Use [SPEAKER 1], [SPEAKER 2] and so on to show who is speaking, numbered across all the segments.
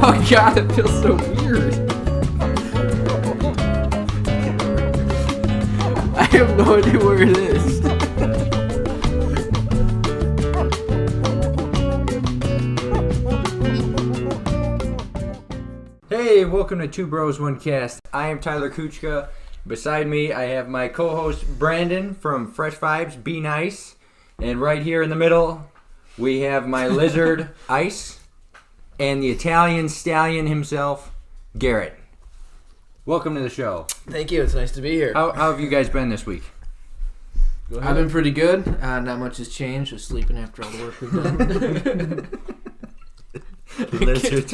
[SPEAKER 1] Oh god, it feels so weird. I have no idea where it is. Hey, welcome to Two Bros, One Cast. I am Tyler Kuchka. Beside me, I have my co-host Brandon from Freshviibez, Be Nice. And right here in the middle, we have my lizard, Ice, and the Italian stallion himself, Garrett. Welcome to the show.
[SPEAKER 2] Thank you. It's nice to be here.
[SPEAKER 1] How have you guys been this week?
[SPEAKER 2] I've been pretty good. Not much has changed. Just sleeping after all the work we've done.
[SPEAKER 1] Lizard.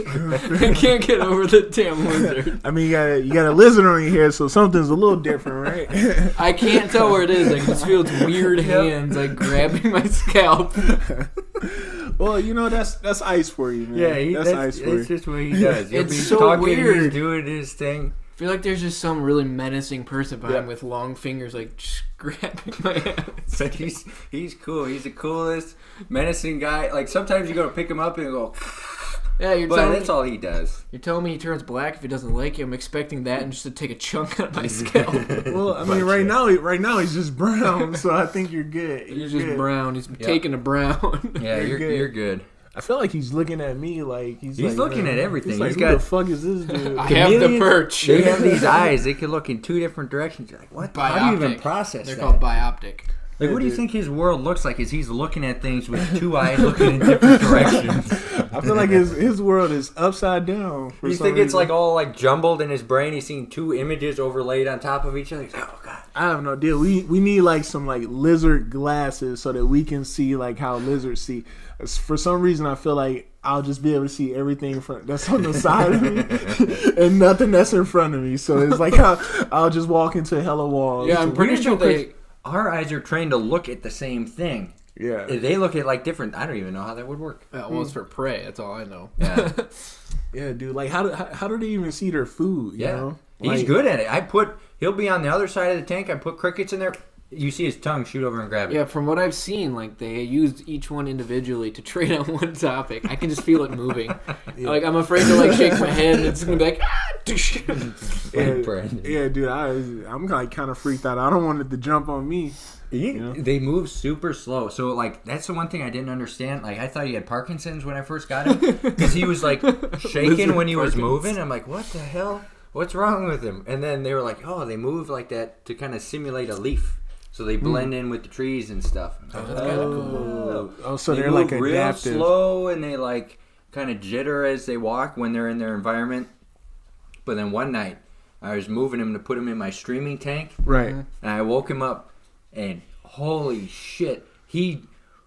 [SPEAKER 1] I can't get over the damn lizard.
[SPEAKER 3] I mean, you got a lizard on your head, so something's a little different, right?
[SPEAKER 2] I can't tell where it is. I can just feel its weird hands like grabbing my scalp.
[SPEAKER 3] Well, you know that's Ice for you, man.
[SPEAKER 1] Yeah,
[SPEAKER 3] that's Ice for you.
[SPEAKER 1] It's just what he does. He'll
[SPEAKER 2] It's
[SPEAKER 1] be
[SPEAKER 2] so
[SPEAKER 1] talking,
[SPEAKER 2] weird.
[SPEAKER 1] he's doing his thing.
[SPEAKER 2] I feel like there's just some really menacing person behind with long fingers, like just grabbing my hands.
[SPEAKER 1] But he's cool. He's the coolest, menacing guy. Like sometimes you go to pick him up and go.
[SPEAKER 2] Yeah, you're
[SPEAKER 1] But
[SPEAKER 2] telling
[SPEAKER 1] that's
[SPEAKER 2] me,
[SPEAKER 1] all he does.
[SPEAKER 2] You're telling me he turns black if he doesn't like you. I'm expecting that and just to take a chunk out of my scalp.
[SPEAKER 3] Well, I mean, right now he's just brown, so I think you're good.
[SPEAKER 2] He's just brown. He's taking a brown.
[SPEAKER 1] Yeah, you're good.
[SPEAKER 3] I feel like he's looking at me like he's like,
[SPEAKER 1] looking at everything.
[SPEAKER 3] He's like,
[SPEAKER 1] He's
[SPEAKER 3] who
[SPEAKER 1] got-
[SPEAKER 3] the fuck is this dude?
[SPEAKER 2] I have the perch.
[SPEAKER 1] They have these eyes. They can look in two different directions. You're like, what? How do you even
[SPEAKER 2] Bioptic.
[SPEAKER 1] process
[SPEAKER 2] They're
[SPEAKER 1] that?
[SPEAKER 2] called bioptic.
[SPEAKER 1] Like, what do you think his world looks like? Is he's looking at things with two eyes looking in different directions?
[SPEAKER 3] I feel like his world is upside down.
[SPEAKER 1] You think it's like all like jumbled in his brain? He's seeing two images overlaid on top of each other. He's like, oh god.
[SPEAKER 3] I have no idea. We need like some like lizard glasses so that we can see like how lizards see. For some reason, I feel like I'll just be able to see everything that's on the side of me and nothing that's in front of me. So it's like I'll just walk into hella walls.
[SPEAKER 2] Yeah, I'm pretty sure
[SPEAKER 1] our eyes are trained to look at the same thing.
[SPEAKER 3] Yeah.
[SPEAKER 1] They look at like different. I don't even know how that would work.
[SPEAKER 2] Well, it's for prey. That's all I know.
[SPEAKER 1] Yeah.
[SPEAKER 3] Yeah, dude. Like, how do they even see their food? You know?
[SPEAKER 1] He's
[SPEAKER 3] Like,
[SPEAKER 1] good at it. He'll be on the other side of the tank. I put crickets in there. You see his tongue shoot over and grab it.
[SPEAKER 2] Yeah, from what I've seen, like they used each one individually to trade on one topic. I can just feel it moving. Like I'm afraid to like shake my head and it's gonna be like,
[SPEAKER 3] Yeah, dude. I'm like kind of freaked out. I don't want it to jump on me.
[SPEAKER 1] They move super slow. So, like, that's the one thing I didn't understand. Like, I thought he had Parkinson's when I first got him. Because he was, like, shaking when he was moving. I'm like, what the hell? What's wrong with him? And then they were like, oh, they move like that to kind of simulate a leaf. So they blend in with the trees and stuff.
[SPEAKER 2] Oh, that's kind of cool.
[SPEAKER 3] Oh, so
[SPEAKER 1] they
[SPEAKER 3] they're
[SPEAKER 1] move
[SPEAKER 3] like
[SPEAKER 1] real
[SPEAKER 3] adaptive.
[SPEAKER 1] slow and they, like, kind of jitter as they walk when they're in their environment. But then one night, I was moving him to put him in my streaming tank.
[SPEAKER 3] Right.
[SPEAKER 1] And I woke him up. And holy shit, he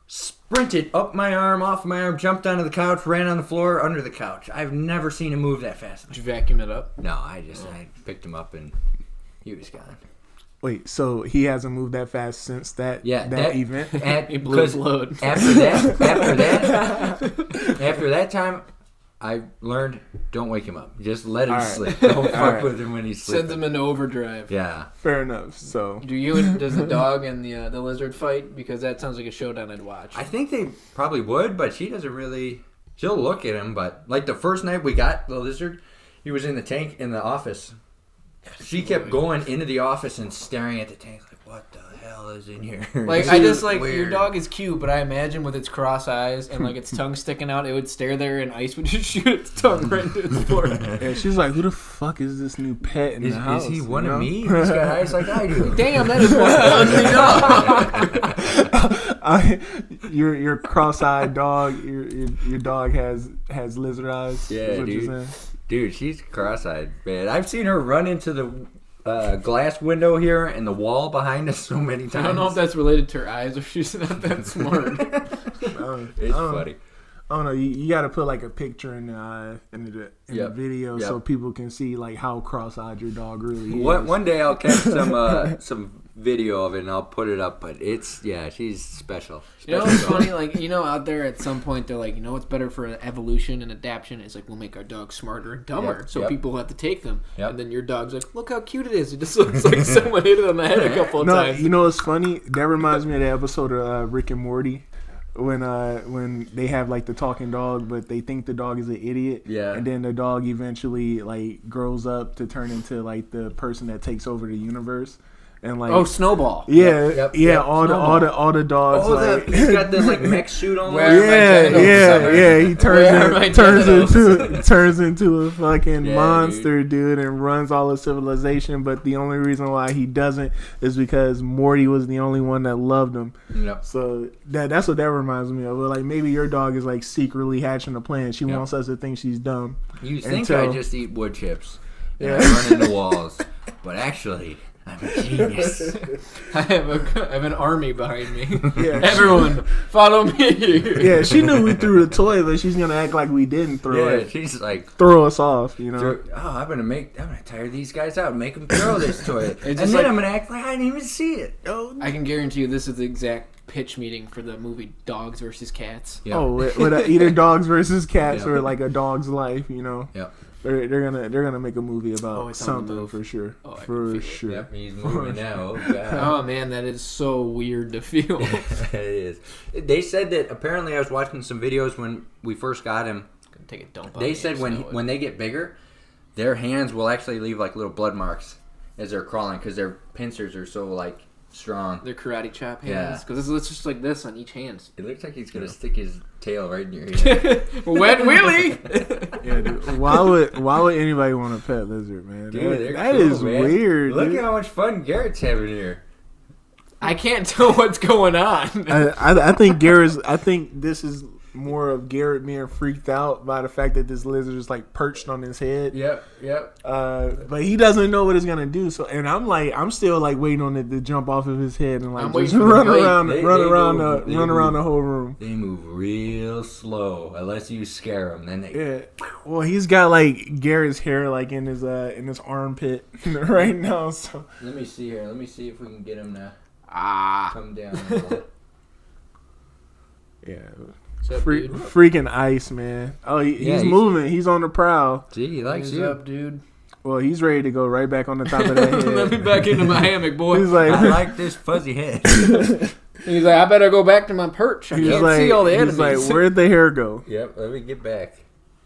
[SPEAKER 1] sprinted up my arm, off my arm, jumped onto the couch, ran on the floor, under the couch. I've never seen him move that fast.
[SPEAKER 2] Did you vacuum it up?
[SPEAKER 1] No, I picked him up and he was gone.
[SPEAKER 3] Wait, so he hasn't moved that fast since that event?
[SPEAKER 2] He blew his load.
[SPEAKER 1] After that time, I learned don't wake him up. Just let him sleep. Don't fuck with him when he's sleeping.
[SPEAKER 2] Send him into overdrive.
[SPEAKER 1] Yeah.
[SPEAKER 3] Fair enough. So
[SPEAKER 2] Does the dog and the lizard fight? Because that sounds like a showdown I'd watch.
[SPEAKER 1] I think they probably would, but she doesn't really. She'll look at him, but like the first night we got the lizard, he was in the tank in the office. She kept going into the office and staring at the tank like, what the hell is in here?
[SPEAKER 2] Like I just like your dog is cute, but I imagine with its cross eyes and like its tongue sticking out, it would stare there and Ice would just shoot its tongue right into its forehead.
[SPEAKER 3] yeah, she's like, who the fuck is this new pet in the house?
[SPEAKER 1] Is he one of me? He's got eyes like I do.
[SPEAKER 2] Damn, that is one ugly dog.
[SPEAKER 3] Your cross-eyed dog. Your dog has lizard eyes.
[SPEAKER 1] Yeah,
[SPEAKER 3] is what you're
[SPEAKER 1] dude.
[SPEAKER 3] saying?
[SPEAKER 1] Dude, she's cross-eyed, man. I've seen her run into the glass window here and the wall behind us so many times.
[SPEAKER 2] I don't know if that's related to her eyes or if she's not that smart.
[SPEAKER 1] It's funny.
[SPEAKER 3] I don't know. You got to put like a picture in the video so people can see like how cross-eyed your dog really is.
[SPEAKER 1] One day I'll catch some video of it and I'll put it up. But she's special.
[SPEAKER 2] You know what's funny? Like, out there at some point they're like, what's better for evolution and adaptation? It's like, we'll make our dogs smarter and dumber, so people will have to take them. Yep. And then your dog's like, look how cute it is. It just looks like someone hit it on the head a couple of times.
[SPEAKER 3] You know what's funny? That reminds me of the episode of Rick and Morty. when they have like the talking dog, but they think the dog is an idiot.
[SPEAKER 1] Yeah.
[SPEAKER 3] And then the dog eventually like grows up to turn into like the person that takes over the universe. And like
[SPEAKER 2] Snowball.
[SPEAKER 3] Yeah, all the dogs. Like,
[SPEAKER 1] he's got this like mech suit on.
[SPEAKER 3] He turns into a fucking monster, dude, and runs all of civilization. But the only reason why he doesn't is because Morty was the only one that loved him.
[SPEAKER 1] Yep.
[SPEAKER 3] So that's what that reminds me of. Like maybe your dog is like secretly hatching a plan. She wants us to think she's dumb.
[SPEAKER 1] You think I just eat wood chips and I run into walls, but actually. I'm a genius.
[SPEAKER 2] I have an army behind me. Yeah, everyone, follow me.
[SPEAKER 3] Yeah, she knew we threw a toy, but she's gonna act like we didn't throw it.
[SPEAKER 1] Yeah, she's like
[SPEAKER 3] throw us off, you know.
[SPEAKER 1] I'm gonna tire these guys out and make them throw this toy, and then
[SPEAKER 2] like,
[SPEAKER 1] I'm gonna act like I didn't even see it.
[SPEAKER 3] Oh,
[SPEAKER 2] I can guarantee you, this is the exact pitch meeting for the movie Dogs versus Cats.
[SPEAKER 1] Yep.
[SPEAKER 3] Oh, with either Dogs versus Cats or like A Dog's Life, you know.
[SPEAKER 1] Yep.
[SPEAKER 3] They're gonna make a movie about something for sure.
[SPEAKER 2] Oh,
[SPEAKER 3] for sure.
[SPEAKER 1] Yep, he's moving now. Oh, God.
[SPEAKER 2] Oh man, that is so weird to feel.
[SPEAKER 1] It is. They said that apparently I was watching some videos when we first got him.
[SPEAKER 2] Gonna take a dump.
[SPEAKER 1] They said when they get bigger, their hands will actually leave like little blood marks as they're crawling because their pincers are so like strong.
[SPEAKER 2] Their karate chop hands. Because it's just like this on each hand.
[SPEAKER 1] It looks like he's gonna stick his tail right in your ear.
[SPEAKER 2] Wet willy.
[SPEAKER 3] Yeah, dude. Why would anybody want a pet lizard, man?
[SPEAKER 1] Dude,
[SPEAKER 3] that
[SPEAKER 1] cool,
[SPEAKER 3] is
[SPEAKER 1] man.
[SPEAKER 3] weird.
[SPEAKER 1] Look
[SPEAKER 3] dude.
[SPEAKER 1] at how much fun Garrett's having here.
[SPEAKER 2] I can't tell what's going on.
[SPEAKER 3] I think this is more of Garrett being freaked out by the fact that this lizard is like perched on his head.
[SPEAKER 1] Yep.
[SPEAKER 3] But he doesn't know what it's gonna do. So, and I'm still like waiting on it to jump off of his head and like just run around the whole room.
[SPEAKER 1] They move real slow unless you scare them. Then they.
[SPEAKER 3] Yeah. Well, he's got like Garrett's hair like in his armpit right now. So
[SPEAKER 1] Let me see here. Let me see if we can get him to come down. A little.
[SPEAKER 3] Yeah.
[SPEAKER 2] What's up, dude?
[SPEAKER 3] Freaking ice, man. Oh, he's moving. He's on the prowl.
[SPEAKER 1] Gee, he likes
[SPEAKER 2] What's
[SPEAKER 1] you.
[SPEAKER 2] up, dude?
[SPEAKER 3] Well, he's ready to go right back on the top of that head.
[SPEAKER 2] Let me back into my hammock, boy.
[SPEAKER 3] He's like,
[SPEAKER 1] I like this fuzzy head.
[SPEAKER 2] He's like, I better go back to my perch. I can't see all the enemies.
[SPEAKER 3] He's like, where'd the hair go?
[SPEAKER 1] Yep, let me get back.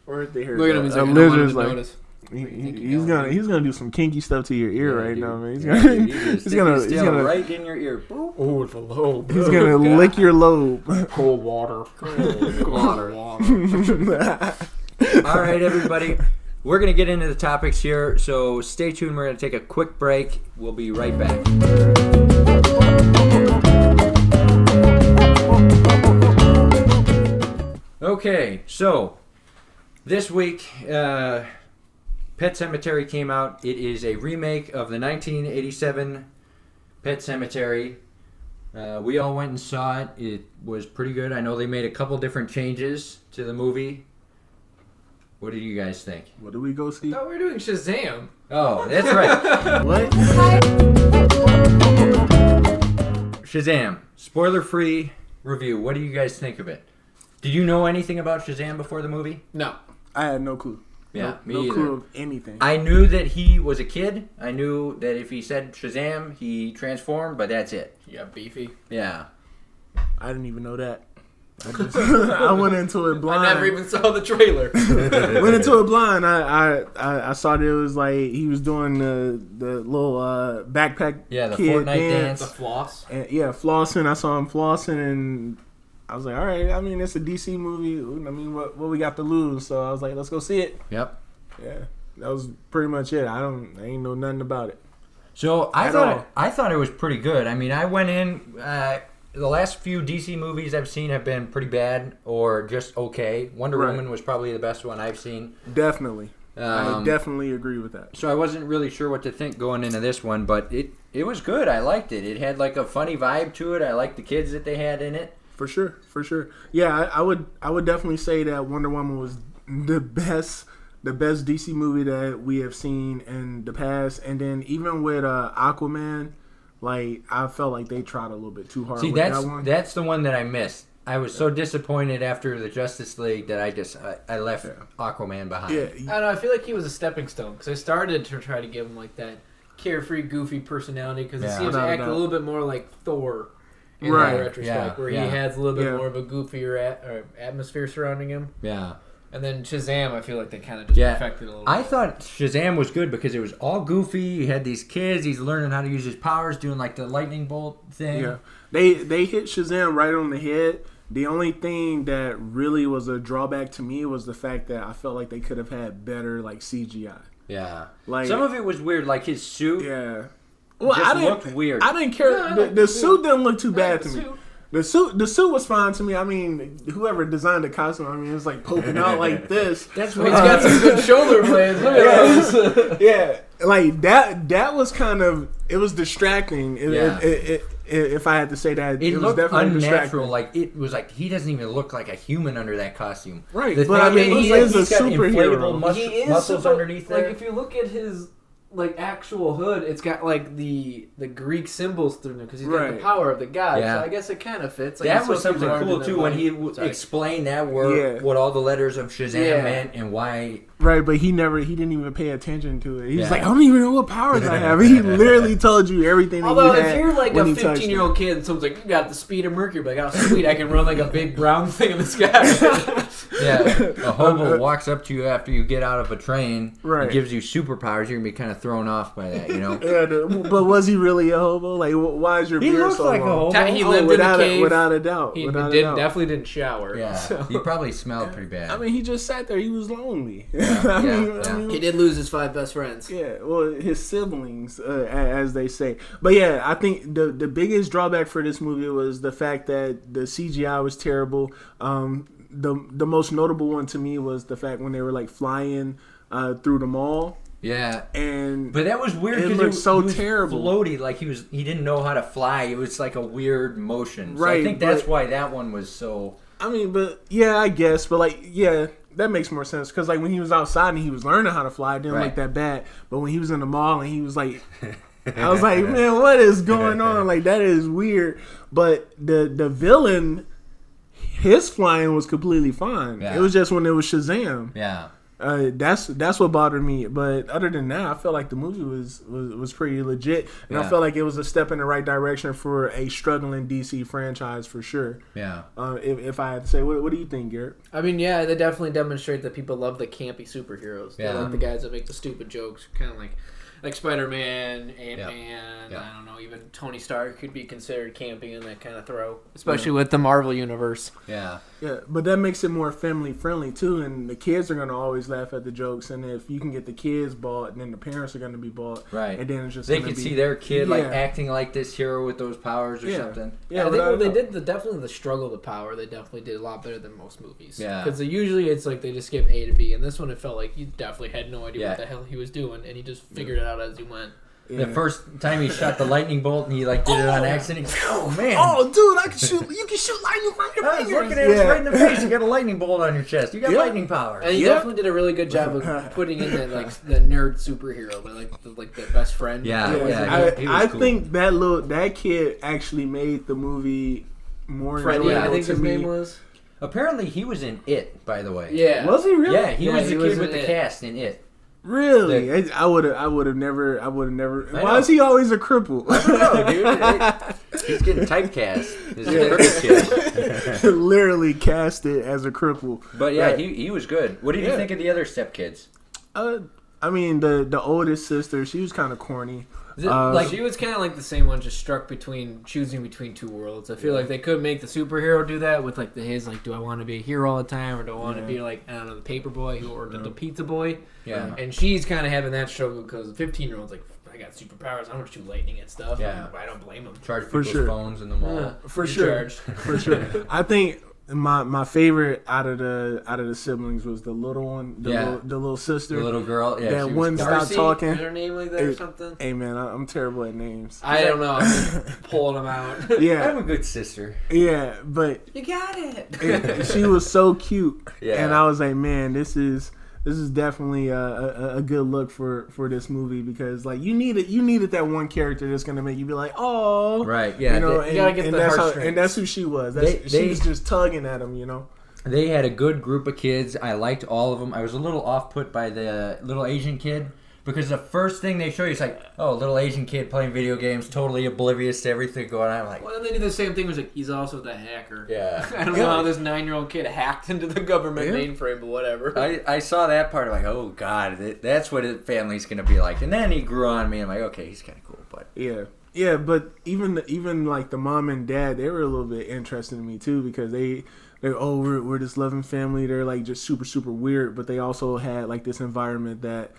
[SPEAKER 3] Where'd the hair
[SPEAKER 2] Look at
[SPEAKER 3] go?
[SPEAKER 2] him. He's like,
[SPEAKER 3] lizard's
[SPEAKER 2] like,
[SPEAKER 3] like, he's gonna do some kinky stuff to your ear right
[SPEAKER 1] dude.
[SPEAKER 3] now, man.
[SPEAKER 1] He's gonna right in your ear. Boop.
[SPEAKER 2] Oh, it's a lobe.
[SPEAKER 3] He's gonna lick your lobe.
[SPEAKER 2] Cold water. Cold water.
[SPEAKER 1] All right, everybody. We're going to get into the topics here, so stay tuned. We're going to take a quick break. We'll be right back. Okay, so this week, Pet Sematary came out. It is a remake of the 1987 Pet Sematary. We all went and saw it. It was pretty good. I know they made a couple different changes to the movie. What did you guys think?
[SPEAKER 3] What do we go see?
[SPEAKER 2] I thought we were doing Shazam.
[SPEAKER 1] Oh, that's right.
[SPEAKER 3] What?
[SPEAKER 1] Shazam. Spoiler-free review. What do you guys think of it? Did you know anything about Shazam before the movie?
[SPEAKER 2] No.
[SPEAKER 3] I had no clue.
[SPEAKER 1] Yeah,
[SPEAKER 3] no clue of anything.
[SPEAKER 1] I knew that he was a kid. I knew that if he said Shazam, he transformed, but that's it.
[SPEAKER 2] You got beefy.
[SPEAKER 1] Yeah.
[SPEAKER 3] I didn't even know that. I went into it blind.
[SPEAKER 2] I never even saw the trailer.
[SPEAKER 3] Went into it blind. I saw that it was like he was doing the little backpack.
[SPEAKER 1] Yeah, the
[SPEAKER 3] kid
[SPEAKER 1] Fortnite dance.
[SPEAKER 2] The floss.
[SPEAKER 3] And, yeah, flossing. I saw him flossing, and I was like, all right. I mean, it's a DC movie. I mean, what we got to lose? So I was like, let's go see it.
[SPEAKER 1] Yep.
[SPEAKER 3] Yeah, that was pretty much it. I ain't know nothing about it.
[SPEAKER 1] So I thought it was pretty good. I mean, I went in. The last few DC movies I've seen have been pretty bad or just okay. Wonder Woman was probably the best one I've seen.
[SPEAKER 3] Definitely. I definitely agree with that.
[SPEAKER 1] So I wasn't really sure what to think going into this one, but it was good. I liked it. It had like a funny vibe to it. I liked the kids that they had in it.
[SPEAKER 3] For sure. Yeah, I would definitely say that Wonder Woman was the best DC movie that we have seen in the past. And then even with Aquaman, like, I felt like they tried a little bit too hard.
[SPEAKER 1] See,
[SPEAKER 3] with
[SPEAKER 1] that's
[SPEAKER 3] that one.
[SPEAKER 1] that's the one that I missed. I was so disappointed after the Justice League that I left Aquaman behind.
[SPEAKER 3] Yeah,
[SPEAKER 2] I don't know. I feel like he was a stepping stone because I started to try to give him like that carefree, goofy personality because he seems to act a little bit more like Thor. in
[SPEAKER 3] Right.
[SPEAKER 2] that retrospect, where he has a little bit more of a goofier atmosphere surrounding him.
[SPEAKER 1] Yeah.
[SPEAKER 2] And then Shazam, I feel like they kind of just perfected a little bit.
[SPEAKER 1] I thought Shazam was good because it was all goofy. You had these kids. He's learning how to use his powers, doing like the lightning bolt thing.
[SPEAKER 3] Yeah, they hit Shazam right on the head. The only thing that really was a drawback to me was the fact that I felt like they could have had better like CGI.
[SPEAKER 1] Yeah.
[SPEAKER 3] Like
[SPEAKER 1] some of it was weird, like his suit.
[SPEAKER 3] Yeah. Well,
[SPEAKER 1] just looked weird.
[SPEAKER 3] I didn't care. The suit didn't look too bad to me. The suit was fine to me. I mean, whoever designed the costume, I mean, it's like poking out like this.
[SPEAKER 2] That's why he's got some good shoulder blades. Look at those.
[SPEAKER 3] Yeah, like that was kind of, it was distracting. If I had to say that,
[SPEAKER 1] it
[SPEAKER 3] was
[SPEAKER 1] looked
[SPEAKER 3] definitely
[SPEAKER 1] unnatural. Like it was like he doesn't even look like a human under that costume.
[SPEAKER 3] Right,
[SPEAKER 1] The
[SPEAKER 3] but I
[SPEAKER 1] thing
[SPEAKER 3] mean, he
[SPEAKER 1] like,
[SPEAKER 3] is a
[SPEAKER 1] he's got
[SPEAKER 3] superhero.
[SPEAKER 1] inflatable
[SPEAKER 2] He is
[SPEAKER 1] muscles underneath there.
[SPEAKER 2] Like if you look at his like actual hood, it's got like the Greek symbols through it because he's got the power of the god.
[SPEAKER 1] Yeah.
[SPEAKER 2] So I guess it kind of fits. Like,
[SPEAKER 1] that was something cool too when he explained that word, what all the letters of Shazam meant and why.
[SPEAKER 3] Right, but he didn't even pay attention to it. He was like, I don't even know what powers I have. He literally told you everything that
[SPEAKER 2] Although
[SPEAKER 3] you had.
[SPEAKER 2] if you're like a
[SPEAKER 3] when he touched
[SPEAKER 2] 15-year-old kid and someone's like, you got the speed of Mercury, but like, oh sweet, I can run like a big brown thing in the sky.
[SPEAKER 1] Yeah, a hobo walks up to you after you get out of a train and gives you superpowers. You're gonna be kind of thrown off by that, you know.
[SPEAKER 3] But was he really a hobo? Like, why is your beard so
[SPEAKER 1] like
[SPEAKER 3] long?
[SPEAKER 1] a hobo.
[SPEAKER 2] He lived in a cave.
[SPEAKER 3] Without a doubt.
[SPEAKER 2] He definitely didn't shower.
[SPEAKER 1] Yeah,
[SPEAKER 2] so.
[SPEAKER 1] he probably smelled pretty bad.
[SPEAKER 3] I mean, he just sat there. He was lonely.
[SPEAKER 1] Yeah,
[SPEAKER 3] I mean,
[SPEAKER 2] he did lose his 5 best friends.
[SPEAKER 3] Yeah, well, his siblings, as they say. But yeah, I think the biggest drawback for this movie was the fact that the CGI was terrible. The most notable one to me was the fact when they were like flying through the mall.
[SPEAKER 1] Yeah,
[SPEAKER 3] but
[SPEAKER 1] that was weird.
[SPEAKER 3] It looked so terrible,
[SPEAKER 1] floaty. Like he didn't know how to fly. It was like a weird motion. So
[SPEAKER 3] right,
[SPEAKER 1] I think that's why that one was so.
[SPEAKER 3] I mean, but yeah, I guess, but like, yeah. That makes more sense because like when he was outside and he was learning how to fly, it didn't look that bad. But when he was in the mall and he was like, I was like, man, what is going on? Like that is weird. But the villain, his flying was completely fine. Yeah. It was just when it was Shazam.
[SPEAKER 1] Yeah.
[SPEAKER 3] That's what bothered me. But other than that, I felt like the movie was pretty legit, and I felt like it was a step in the right direction for a struggling DC franchise for sure.
[SPEAKER 1] Yeah.
[SPEAKER 3] If I had to say, what do you think, Garrett?
[SPEAKER 2] I mean, yeah, they definitely demonstrate that people love the campy superheroes. Yeah. They like the guys that make the stupid jokes, kind of like Spider-Man, Ant-Man, I don't know, even Tony Stark could be considered campy in that kind of throw. Especially with the Marvel Universe.
[SPEAKER 1] Yeah.
[SPEAKER 3] Yeah, but that makes it more family-friendly, too, and the kids are going to always laugh at the jokes, and if you can get the kids bought, then the parents are going to be bought.
[SPEAKER 1] Right.
[SPEAKER 3] And then it's just
[SPEAKER 1] they can see their kid, like, acting like this hero with those powers or something.
[SPEAKER 2] Yeah, I think when they did definitely the struggle to power, they definitely did a lot better than most movies.
[SPEAKER 1] Yeah.
[SPEAKER 2] Because usually it's like they just skip A to B, and this one it felt like you definitely had no idea what the hell he was doing, and he just figured it out as he went.
[SPEAKER 1] Yeah. The first time he shot the lightning bolt and he like did it on accident. Oh man!
[SPEAKER 3] Oh dude, I can shoot! You can shoot lightning from your fingers.
[SPEAKER 1] I was looking at us right in the face. You got a lightning bolt on your chest. You got lightning power.
[SPEAKER 2] And he definitely did a really good job of putting in that like the nerd superhero, like the best friend.
[SPEAKER 1] Yeah.
[SPEAKER 3] I think that kid actually made the movie more enjoyable.
[SPEAKER 2] I think his name was.
[SPEAKER 1] Apparently, he was in It. By the way.
[SPEAKER 3] Yeah. Was he really?
[SPEAKER 1] Yeah, he was the kid with the cast in It.
[SPEAKER 3] Really? I would have never. Why is he always a cripple?
[SPEAKER 1] I don't know, dude. He's getting typecast. He's a cripple kid.
[SPEAKER 3] Literally casted as a cripple.
[SPEAKER 1] But yeah, he was good. What did you think of the other stepkids?
[SPEAKER 3] I mean, the oldest sister, she was kind of corny.
[SPEAKER 2] She was kind of like the same one, just choosing between two worlds. I feel like they could make the superhero do that with like do I want to be a hero all the time, or do I want to be like, I don't know, the paper boy or the pizza boy?
[SPEAKER 1] Yeah.
[SPEAKER 2] And she's kind of having that struggle because the 15-year-old's like, I got superpowers. I want to shoot lightning and stuff.
[SPEAKER 1] Yeah.
[SPEAKER 2] I don't blame him.
[SPEAKER 1] Charge people's phones in the mall.
[SPEAKER 3] For sure. I think my favorite out of the siblings was the little one, the little sister,
[SPEAKER 1] the little girl. Yeah,
[SPEAKER 3] that wouldn't stop talking.
[SPEAKER 2] Is her name like that or something?
[SPEAKER 3] Hey man, I'm terrible at names.
[SPEAKER 2] I don't know. I'm pulling them out.
[SPEAKER 3] Yeah,
[SPEAKER 1] I'm a good sister.
[SPEAKER 3] Yeah, but
[SPEAKER 2] you got it.
[SPEAKER 3] She was so cute,
[SPEAKER 1] yeah.
[SPEAKER 3] And I was like, man, this is definitely a good look for this movie because like you needed that one character that's gonna make you be like, oh,
[SPEAKER 1] right, yeah,
[SPEAKER 3] you know,
[SPEAKER 2] you gotta get the heartstrings.
[SPEAKER 3] And that's who she was. She was just tugging at him, you know.
[SPEAKER 1] They had a good group of kids. I liked all of them. I was a little off put by the little Asian kid, because the first thing they show you is like, oh, a little Asian kid playing video games, totally oblivious to everything going on. I'm like,
[SPEAKER 2] well, then they do the same thing. It was like, he's also the hacker.
[SPEAKER 1] Yeah.
[SPEAKER 2] I don't know how this 9-year-old kid hacked into the government mainframe, but whatever.
[SPEAKER 1] I saw that part. I'm like, oh God, that's what his family's gonna be like. And then he grew on me. I'm like, okay, he's kind of cool, but
[SPEAKER 3] yeah, but even like the mom and dad, they were a little bit interested in me too because we're this loving family. They're like just super super weird, but they also had like this environment that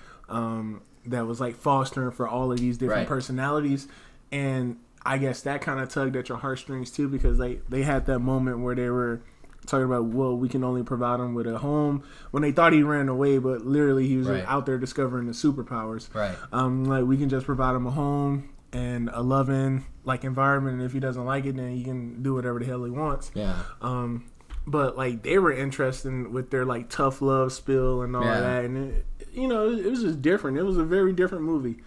[SPEAKER 3] that was like fostering for all of these different personalities, and I guess that kind of tugged at your heartstrings too because they had that moment where they were talking about, well, we can only provide him with a home when they thought he ran away, but literally he was out there discovering the superpowers.
[SPEAKER 1] Right.
[SPEAKER 3] Like we can just provide him a home and a loving like environment, and if he doesn't like it, then he can do whatever the hell he wants.
[SPEAKER 1] Yeah.
[SPEAKER 3] But like they were interested with their like tough love spill and all that, and it was just different. It was a very different movie.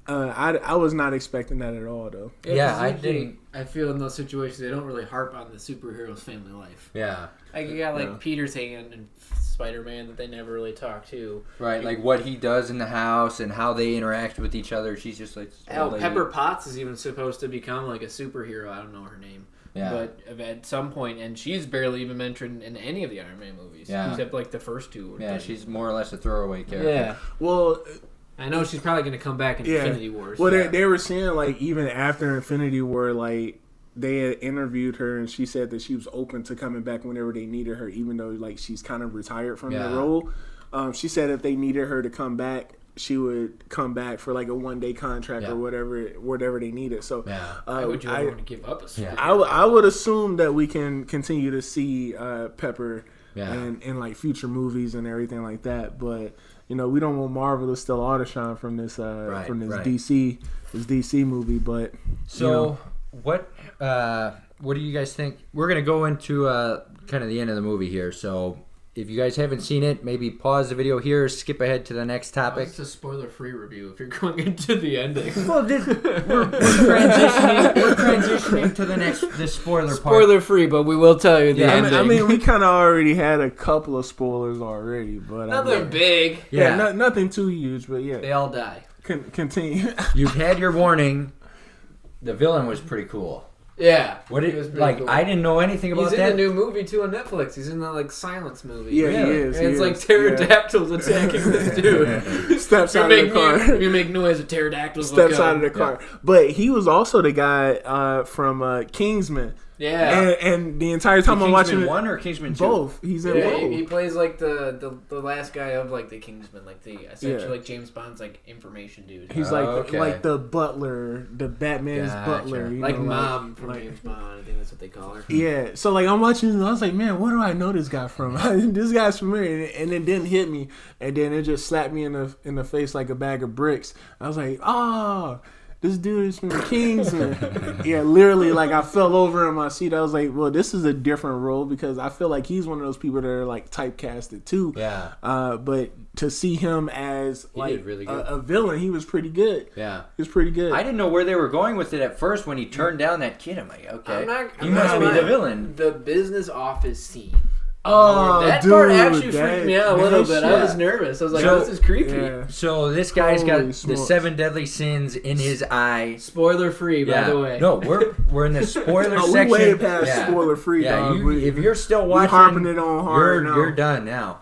[SPEAKER 3] I was not expecting that at all, though.
[SPEAKER 1] Yeah, I didn't.
[SPEAKER 2] I feel in those situations they don't really harp on the superhero's family life.
[SPEAKER 1] Yeah.
[SPEAKER 2] Like you got like Peter's hand and Spider-Man that they never really talk to.
[SPEAKER 1] Right, like what he does in the house and how they interact with each other. She's just like...
[SPEAKER 2] Pepper Potts is even supposed to become like a superhero. I don't know her name. Yeah. But at some point, and she's barely even mentioned in any of the Iron Man movies. Yeah. Except like the first two.
[SPEAKER 1] Yeah, she's more or less a throwaway character.
[SPEAKER 2] Yeah.
[SPEAKER 3] Well...
[SPEAKER 2] I know she's probably going to come back in Infinity Wars.
[SPEAKER 3] Well, they were saying, like, even after Infinity War, like, they had interviewed her, and she said that she was open to coming back whenever they needed her, even though, like, she's kind of retired from the role. She said if they needed her to come back, she would come back for, like, a one-day contract or whatever they needed. So,
[SPEAKER 2] why would you ever want to give up a superhero?
[SPEAKER 3] I would assume that we can continue to see Pepper in, like, future movies and everything like that, but... we don't want Marvel to steal all the shine from this DC movie, but
[SPEAKER 1] what do you guys think? We're gonna go into kind of the end of the movie here. So if you guys haven't seen it, maybe pause the video here, skip ahead to the next topic.
[SPEAKER 2] It's a spoiler-free review if you're going into the ending.
[SPEAKER 1] Well, we're transitioning to the spoiler part.
[SPEAKER 2] Spoiler-free, but we will tell you the ending.
[SPEAKER 3] I mean, we kind of already had a couple of spoilers already, but
[SPEAKER 2] nothing big.
[SPEAKER 3] Yeah, nothing too huge, but
[SPEAKER 2] they all die.
[SPEAKER 3] Continue.
[SPEAKER 1] You've had your warning. The villain was pretty cool.
[SPEAKER 2] Yeah,
[SPEAKER 1] cool. I didn't know anything about that.
[SPEAKER 2] He's in the new movie too on Netflix. He's in the Silence movie.
[SPEAKER 3] Yeah, he is.
[SPEAKER 2] And it's like pterodactyls attacking this dude.
[SPEAKER 3] Steps out of the car.
[SPEAKER 2] You make noise, a pterodactyl
[SPEAKER 3] steps out of the car. But he was also the guy from Kingsman.
[SPEAKER 2] Yeah,
[SPEAKER 3] and the entire time I'm watching it,
[SPEAKER 1] 1 or Kingsman 2?
[SPEAKER 3] Both. He's in both.
[SPEAKER 2] He plays like the last guy of like the Kingsman, like the essentially like James Bond's like information dude.
[SPEAKER 3] He's like the butler, the Batman's butler,
[SPEAKER 2] like mom from James Bond. I think that's what they call her.
[SPEAKER 3] Yeah. So like I'm watching it, I was like, man, where do I know this guy from? This guy's familiar, and it didn't hit me, and then it just slapped me in the face like a bag of bricks. I was like, oh. This dude is from Kingsman. Yeah, literally, like, I fell over in my seat. I was like, well, this is a different role because I feel like he's one of those people that are, like, typecasted, too.
[SPEAKER 1] Yeah.
[SPEAKER 3] But to see him as, like,
[SPEAKER 1] really
[SPEAKER 3] a villain, he was pretty good.
[SPEAKER 1] Yeah.
[SPEAKER 3] He was pretty good.
[SPEAKER 1] I didn't know where they were going with it at first when he turned down that kid. I'm like, okay.
[SPEAKER 2] He
[SPEAKER 1] must be the villain.
[SPEAKER 2] The business office scene.
[SPEAKER 3] Oh,
[SPEAKER 2] that
[SPEAKER 3] dude,
[SPEAKER 2] part actually freaked me out a little bit. I was nervous. I was like, this is creepy.
[SPEAKER 3] Yeah.
[SPEAKER 1] So this guy's got the 7 deadly sins in his eye.
[SPEAKER 2] Spoiler free, by the way.
[SPEAKER 1] No, we're in the spoiler section.
[SPEAKER 3] We're way past spoiler free, dog.
[SPEAKER 1] If you're still watching,
[SPEAKER 3] harping it on hard now.
[SPEAKER 1] You're done now.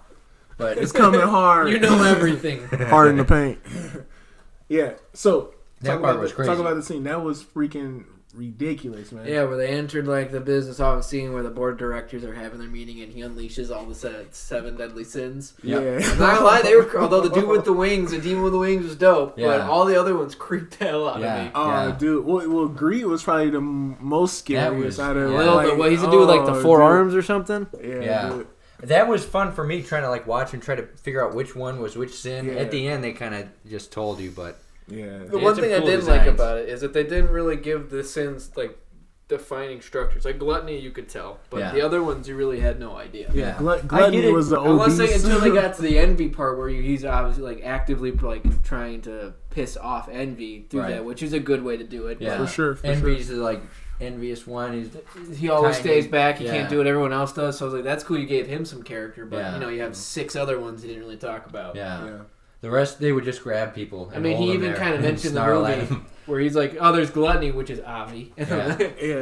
[SPEAKER 1] But
[SPEAKER 3] it's coming hard.
[SPEAKER 2] You know everything.
[SPEAKER 3] Hard in the paint. Yeah. So
[SPEAKER 1] that part was crazy.
[SPEAKER 3] Talk about the scene. That was freaking ridiculous, man.
[SPEAKER 2] Yeah, where they entered like the business office scene where the board of directors are having their meeting and he unleashes all the 7 deadly sins.
[SPEAKER 3] Yeah.
[SPEAKER 2] I'm not gonna lie, although the dude with the wings, the demon with the wings was dope, but all the other ones creeped the hell out of me.
[SPEAKER 3] Oh, dude. Well, Greed was probably the most scariest out of
[SPEAKER 2] what he's to do with like the 4 arms or something?
[SPEAKER 3] Yeah. Dude.
[SPEAKER 1] That was fun for me trying to like watch and try to figure out which one was which sin. At the end, they kind of just told you, but.
[SPEAKER 3] Yeah.
[SPEAKER 2] The one thing I didn't like about it is that they didn't really give the sins like defining structures. Like gluttony, you could tell, but the other ones you really had no idea.
[SPEAKER 3] Yeah, gluttony was the obese.
[SPEAKER 2] I was saying until they got to the envy part where he's obviously like actively like trying to piss off envy through that, which is a good way to do it.
[SPEAKER 1] Yeah,
[SPEAKER 3] for sure.
[SPEAKER 1] Envy's the like envious one.
[SPEAKER 2] He always stays back. He can't do what everyone else does. So I was like, that's cool. You gave him some character, but you have 6 other ones he didn't really talk about.
[SPEAKER 1] Yeah. The rest, they would just grab people.
[SPEAKER 2] I mean, he even kind of mentioned the movie where he's like, "Oh, there's gluttony, which is Avi."
[SPEAKER 3] Yeah,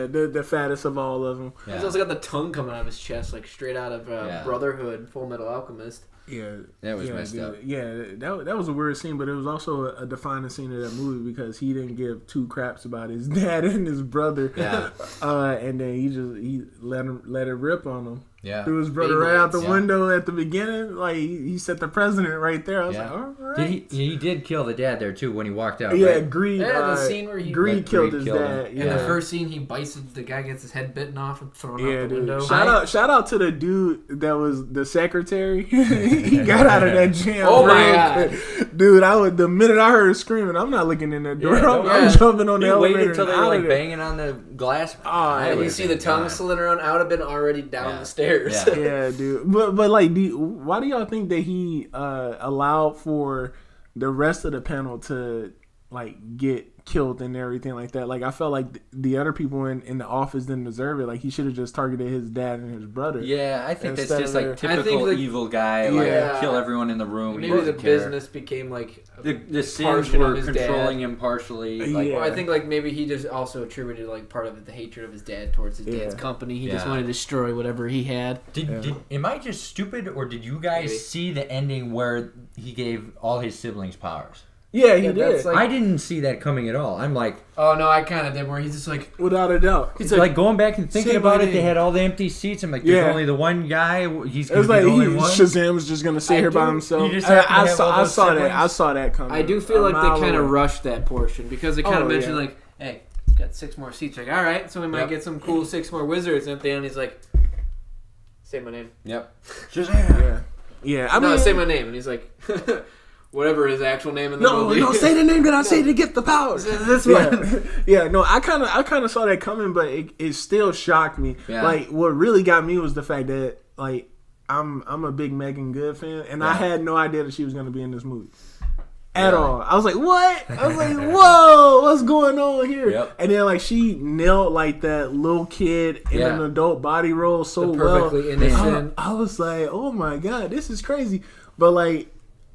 [SPEAKER 3] the fattest of all of them.
[SPEAKER 2] He's also got the tongue coming out of his chest, like straight out of Brotherhood, Full Metal Alchemist.
[SPEAKER 3] Yeah,
[SPEAKER 1] that was messed up.
[SPEAKER 3] Yeah, that was a weird scene, but it was also a defining scene of that movie because he didn't give two craps about his dad and his brother.
[SPEAKER 1] Yeah,
[SPEAKER 3] and then he let it rip on him.
[SPEAKER 1] Yeah,
[SPEAKER 3] threw his brother right out the window at the beginning. Like he set the president right there. I was like, all right.
[SPEAKER 1] He did kill the dad there too when he walked out.
[SPEAKER 3] Yeah,
[SPEAKER 1] right?
[SPEAKER 3] Greed.
[SPEAKER 2] Yeah, the scene where
[SPEAKER 3] Greed killed his dad.
[SPEAKER 2] Yeah. In the first scene, he bites the guy, gets his head bitten off and thrown out the window.
[SPEAKER 3] Shout out to the dude that was the secretary. He got out of that jam.
[SPEAKER 2] Oh my god,
[SPEAKER 3] dude! The minute I heard screaming, I'm not looking in that door. I'm jumping on the elevator.
[SPEAKER 1] Waited until they were like banging on the glass.
[SPEAKER 2] And you see the tongue slither around. I would have been already down the stairs.
[SPEAKER 3] Yeah, dude. But like, why do y'all think that he allowed for the rest of the panel to like get killed and everything like that? Like, I felt like the other people in the office didn't deserve it. Like, he should have just targeted his dad and his brother.
[SPEAKER 1] Yeah, I think that's just like typical evil guy. Like, kill everyone in the room.
[SPEAKER 2] Maybe the business became like
[SPEAKER 1] the sins were controlling him partially. Like,
[SPEAKER 2] well, I think like maybe he just also attributed like part of it the hatred of his dad towards his dad's company. He just wanted to destroy whatever he had.
[SPEAKER 1] Am I just stupid, or did you guys see the ending where he gave all his siblings powers?
[SPEAKER 3] Yeah, he did.
[SPEAKER 1] Like, I didn't see that coming at all. I'm like,
[SPEAKER 2] oh no, I kind of did. Where he's just like,
[SPEAKER 3] without a doubt,
[SPEAKER 1] he's like going back and thinking about it. They had all the empty seats. I'm like, there's only the one guy. He's gonna be the only one.
[SPEAKER 3] Shazam's just gonna sit here by himself. I saw that. I saw that coming.
[SPEAKER 2] I do feel like they kind of rushed that portion because they kind of mentioned like, hey, he's got 6 more seats. Like, all right, so we might get some cool 6 more wizards. And at the end, he's like, say my name.
[SPEAKER 1] Yep. Shazam.
[SPEAKER 3] Yeah. I mean,
[SPEAKER 2] no, say my name, and he's like. Whatever his actual name in the movie.
[SPEAKER 3] No, say the name that I say to get the powers.
[SPEAKER 2] This one.
[SPEAKER 3] Yeah, no, I kind of saw that coming, but it still shocked me. Yeah. Like, what really got me was the fact that, like, I'm a big Megan Good fan, and I had no idea that she was going to be in this movie. At all. I was like, what? I was like, whoa, what's going on here? Yep. And then, like, she nailed, like, that little kid in an adult body role so well.
[SPEAKER 2] Perfectly innocent.
[SPEAKER 3] I was like, oh, my God, this is crazy. But, like,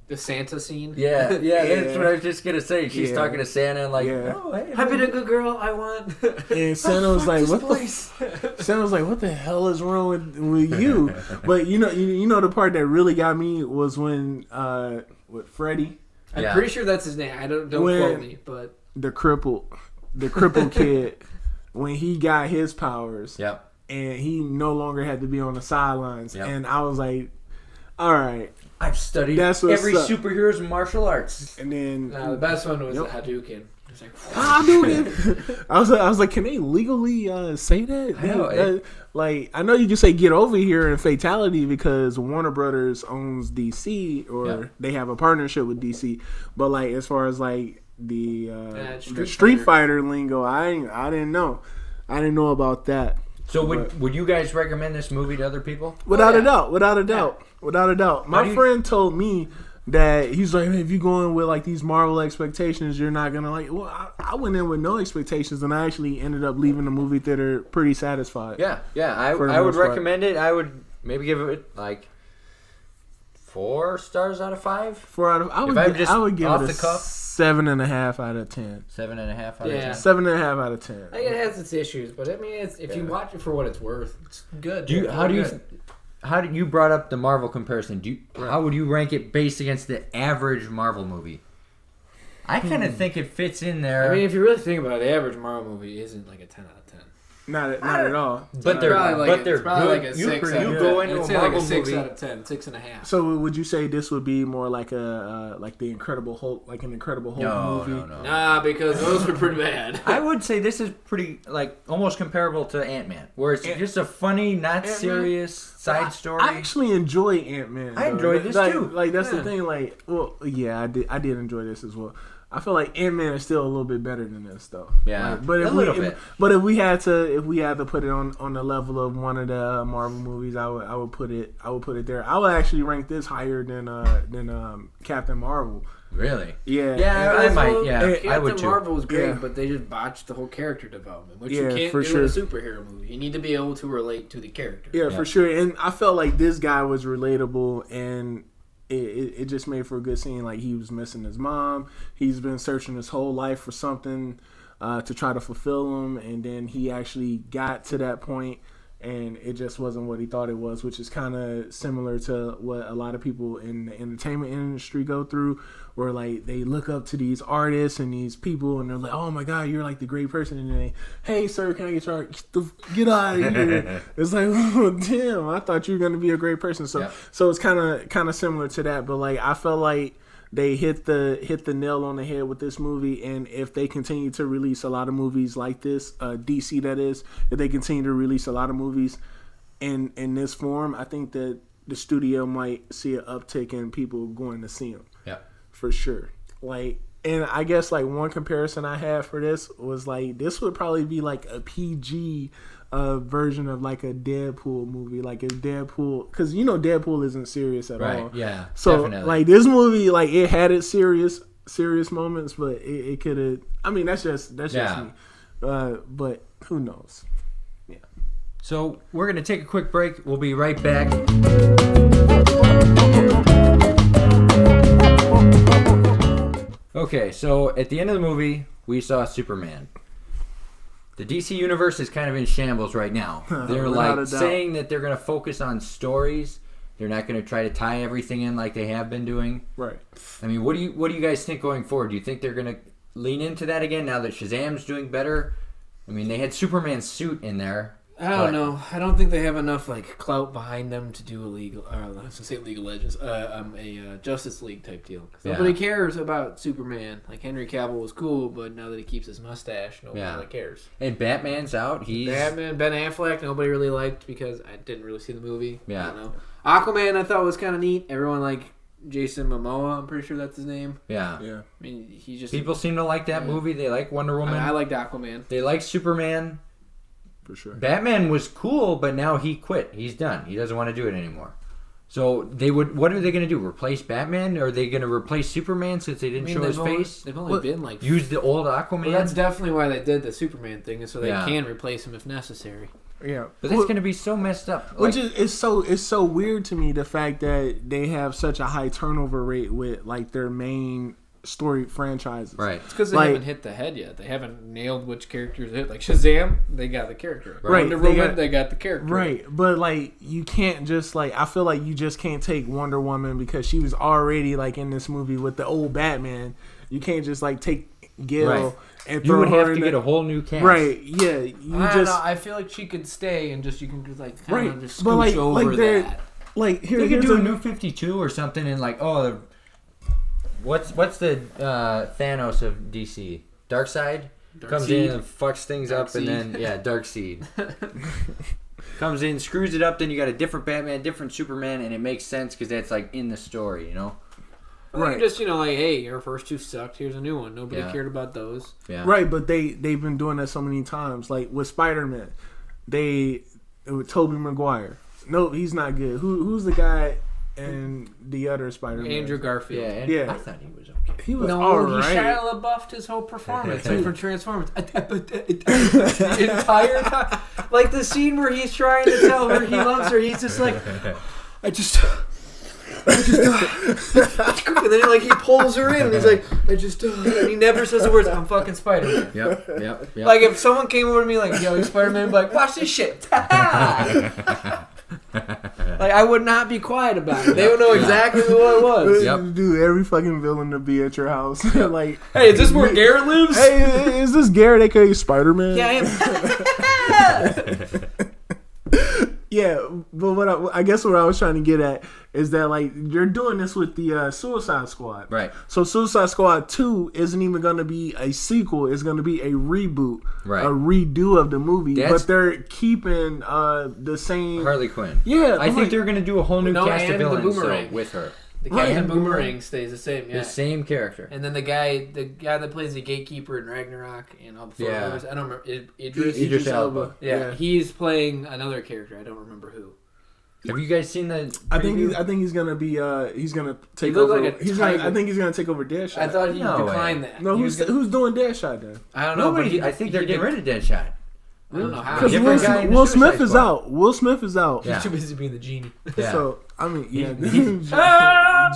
[SPEAKER 2] the Santa scene?
[SPEAKER 1] Yeah, that's what I was just going to say. She's talking to Santa and like, oh, hey.
[SPEAKER 2] I've been a good girl, I want.
[SPEAKER 3] And Santa was like, Santa was like, what the hell is wrong with you? But you know the part that really got me was when with Freddie.
[SPEAKER 2] I'm pretty sure that's his name. Don't quote me, but
[SPEAKER 3] the crippled kid, when he got his powers, and he no longer had to be on the sidelines, and I was like, all right.
[SPEAKER 1] I've studied every superhero's martial arts.
[SPEAKER 3] And then
[SPEAKER 2] the best one was the Hadouken. It's like,
[SPEAKER 3] Hadouken. I was like, can they legally say that? I know you can say get over here and fatality because Warner Brothers owns DC or they have a partnership with DC. But like as far as like the Street Fighter lingo, I didn't know. I didn't know about that.
[SPEAKER 1] So would you guys recommend this movie to other people?
[SPEAKER 3] Without a doubt. My friend told me that he's like, if you're going with like these Marvel expectations, you're not gonna like. Well, I went in with no expectations, and I actually ended up leaving the movie theater pretty satisfied.
[SPEAKER 1] Yeah. I would recommend it. I would maybe give it like 4 stars out of 5.
[SPEAKER 3] 4 out of. I would give it a 7.5 out of 10.
[SPEAKER 1] 7.5 out of 10.
[SPEAKER 3] 7.5 out of 10.
[SPEAKER 2] I think it has its issues, but I mean, if you watch it for what it's worth, it's good.
[SPEAKER 1] How did you brought up the Marvel comparison? How would you rank it based against the average Marvel movie? I kind of think it fits in there.
[SPEAKER 2] I mean, if you really think about it, the average Marvel movie isn't like a 10 out of 10.
[SPEAKER 3] Not at all.
[SPEAKER 1] But they're good.
[SPEAKER 2] Like a 6
[SPEAKER 1] you go into a Marvel
[SPEAKER 2] like a 6
[SPEAKER 1] movie.
[SPEAKER 2] out of 10, 6.5.
[SPEAKER 3] So would you say this would be more like like the Incredible Hulk, like an Incredible Hulk movie?
[SPEAKER 2] No. Nah, because those were pretty bad.
[SPEAKER 1] I would say this is pretty like almost comparable to Ant-Man, where it's just a funny, not serious side story.
[SPEAKER 3] I actually enjoy Ant-Man.
[SPEAKER 1] I enjoyed this too.
[SPEAKER 3] Like that's the thing. Like, well, yeah, I did enjoy this as well. I feel like Ant-Man is still a little bit better than this, though.
[SPEAKER 1] Yeah,
[SPEAKER 3] like, but if we had to put it on the level of one of the Marvel movies, I would put it there. I would actually rank this higher than Captain Marvel.
[SPEAKER 1] Really?
[SPEAKER 3] Yeah.
[SPEAKER 1] Yeah, I might. Yeah, I would
[SPEAKER 2] too. Captain Marvel was great, but they just botched the whole character development, which you can't do in a superhero movie. You need to be able to relate to the character.
[SPEAKER 3] Yeah, for sure. And I felt like this guy was relatable and it just made for a good scene. Like, he was missing his mom. He's been searching his whole life for something to try to fulfill him, and then he actually got to that point, and it just wasn't what he thought it was, which is kind of similar to what a lot of people in the entertainment industry go through, where like they look up to these artists and these people, and they're like, "Oh my God, you're like the great person," and they, "Hey sir, can I get your art? Get out of here!" It's like, oh damn, I thought you were gonna be a great person. So so it's kind of similar to that, but like I felt like they hit the nail on the head with this movie, and if they continue to release a lot of movies like this, DC that is, if they continue to release a lot of movies in this form, I think that the studio might see an uptick in people going to see them. Yeah, for sure. Like, and I guess like one comparison I had for this was like this would probably be like a PG version of like a Deadpool movie, like a Deadpool, because you know Deadpool isn't serious at all. Yeah. So definitely. Like this movie, like it had its serious moments, but it could have. I mean, that's just me. But who knows? Yeah.
[SPEAKER 1] So we're gonna take a quick break. We'll be right back. Okay, so at the end of the movie, we saw Superman. The DC universe is kind of in shambles right now. They're like saying that they're going to focus on stories. They're not going to try to tie everything in like they have been doing. Right. I mean, what do you guys think going forward? Do you think they're going to lean into that again now that Shazam's doing better? I mean, they had Superman's suit in there.
[SPEAKER 2] I don't know. I don't think they have enough like clout behind them to do a League of Legends, a Justice League type deal. Nobody cares about Superman. Like Henry Cavill was cool, but now that he keeps his mustache, nobody really cares.
[SPEAKER 1] And Batman's out.
[SPEAKER 2] Batman, Ben Affleck, nobody really liked because I didn't really see the movie. Yeah. I don't know. Aquaman, I thought was kind of neat. Everyone liked Jason Momoa. I'm pretty sure that's his name. Yeah. Yeah. I mean, he just
[SPEAKER 1] people seem to like that movie. They like Wonder Woman.
[SPEAKER 2] I liked Aquaman.
[SPEAKER 1] They like Superman.
[SPEAKER 3] For sure.
[SPEAKER 1] Batman was cool, but now he quit. He's done. He doesn't want to do it anymore. So what are they going to do? Replace Batman? Or are they going to replace Superman since they didn't show his face?
[SPEAKER 2] They've only been like
[SPEAKER 1] use the old Aquaman.
[SPEAKER 2] Well, that's definitely why they did the Superman thing, is so they can replace him if necessary.
[SPEAKER 3] Yeah,
[SPEAKER 1] but that's going to be so messed up.
[SPEAKER 3] Which is it's so weird to me, the fact that they have such a high turnover rate with like their main story franchises.
[SPEAKER 2] Right. It's because they haven't hit the head yet. They haven't nailed which characters hit. Like Shazam, they got the character. Right. Wonder Woman, they got the character.
[SPEAKER 3] Right. But like you can't just like, I feel like you just can't take Wonder Woman because she was already like in this movie with the old Batman. You can't just like take Gil and throw her.
[SPEAKER 1] You would have to get a whole new cast.
[SPEAKER 3] Right. Yeah.
[SPEAKER 2] I don't know. I feel like she could stay and just you can just like kind of just scooch over that.
[SPEAKER 3] Like
[SPEAKER 1] they could do a new 52 or something and like What's the Thanos of DC? Darkseid? Comes in and fucks things up, and then Darkseid comes in, screws it up. Then you got a different Batman, different Superman, and it makes sense because that's like in the story, you know.
[SPEAKER 2] Right. Just like, hey, your first two sucked. Here's a new one. Nobody cared about those.
[SPEAKER 3] Yeah. Right, but they've been doing that so many times. Like with Spider-Man, with Tobey Maguire. No, he's not good. Who's the guy? And the other Spider-Man,
[SPEAKER 2] Andrew Garfield.
[SPEAKER 3] Yeah.
[SPEAKER 1] I thought he was okay.
[SPEAKER 3] He was alright.
[SPEAKER 2] He Shia LaBeoufed his whole performance for Transformers. The entire time, like the scene where he's trying to tell her he loves her, he's just like, I just. And then like he pulls her in, and he's like, and he never says the words, "I'm fucking Spider-Man." Yep. Like if someone came over to me like, "Yo, Spider-Man," I'd be like, "Watch this shit." Like I would not be quiet about it. They would know exactly what it was.
[SPEAKER 3] Yep. Dude, every fucking villain to be at your house. Like,
[SPEAKER 2] hey, is this where Garrett lives?
[SPEAKER 3] Hey, is this Garrett, aka Spider-Man?
[SPEAKER 2] Yeah, I am.
[SPEAKER 3] Yeah, but I guess what I was trying to get at is that like you're doing this with the Suicide Squad,
[SPEAKER 1] right?
[SPEAKER 3] So Suicide Squad 2 isn't even going to be a sequel; it's going to be a reboot, right? A redo of the movie, but they're keeping the same
[SPEAKER 1] Harley Quinn.
[SPEAKER 3] Yeah,
[SPEAKER 1] I think they're going to do a whole new cast of villains with her.
[SPEAKER 2] The Captain Boomerang stays the same. Yeah.
[SPEAKER 1] The same character.
[SPEAKER 2] And then the guy that plays the Gatekeeper in Ragnarok and all the four others, I don't remember.
[SPEAKER 1] Idris Elba.
[SPEAKER 2] Yeah, he's playing another character. I don't remember who.
[SPEAKER 1] Have you guys seen the?
[SPEAKER 3] I think he's gonna be. He's gonna take over. I think he's gonna take over Deadshot.
[SPEAKER 2] I thought he declined that.
[SPEAKER 3] No, who's doing Deadshot then?
[SPEAKER 2] I don't know.
[SPEAKER 1] I think they're getting rid of Deadshot.
[SPEAKER 2] I don't know how.
[SPEAKER 3] Because Will Smith is out. Will Smith is out.
[SPEAKER 2] He's too busy being the genie.
[SPEAKER 3] Yeah. So I mean,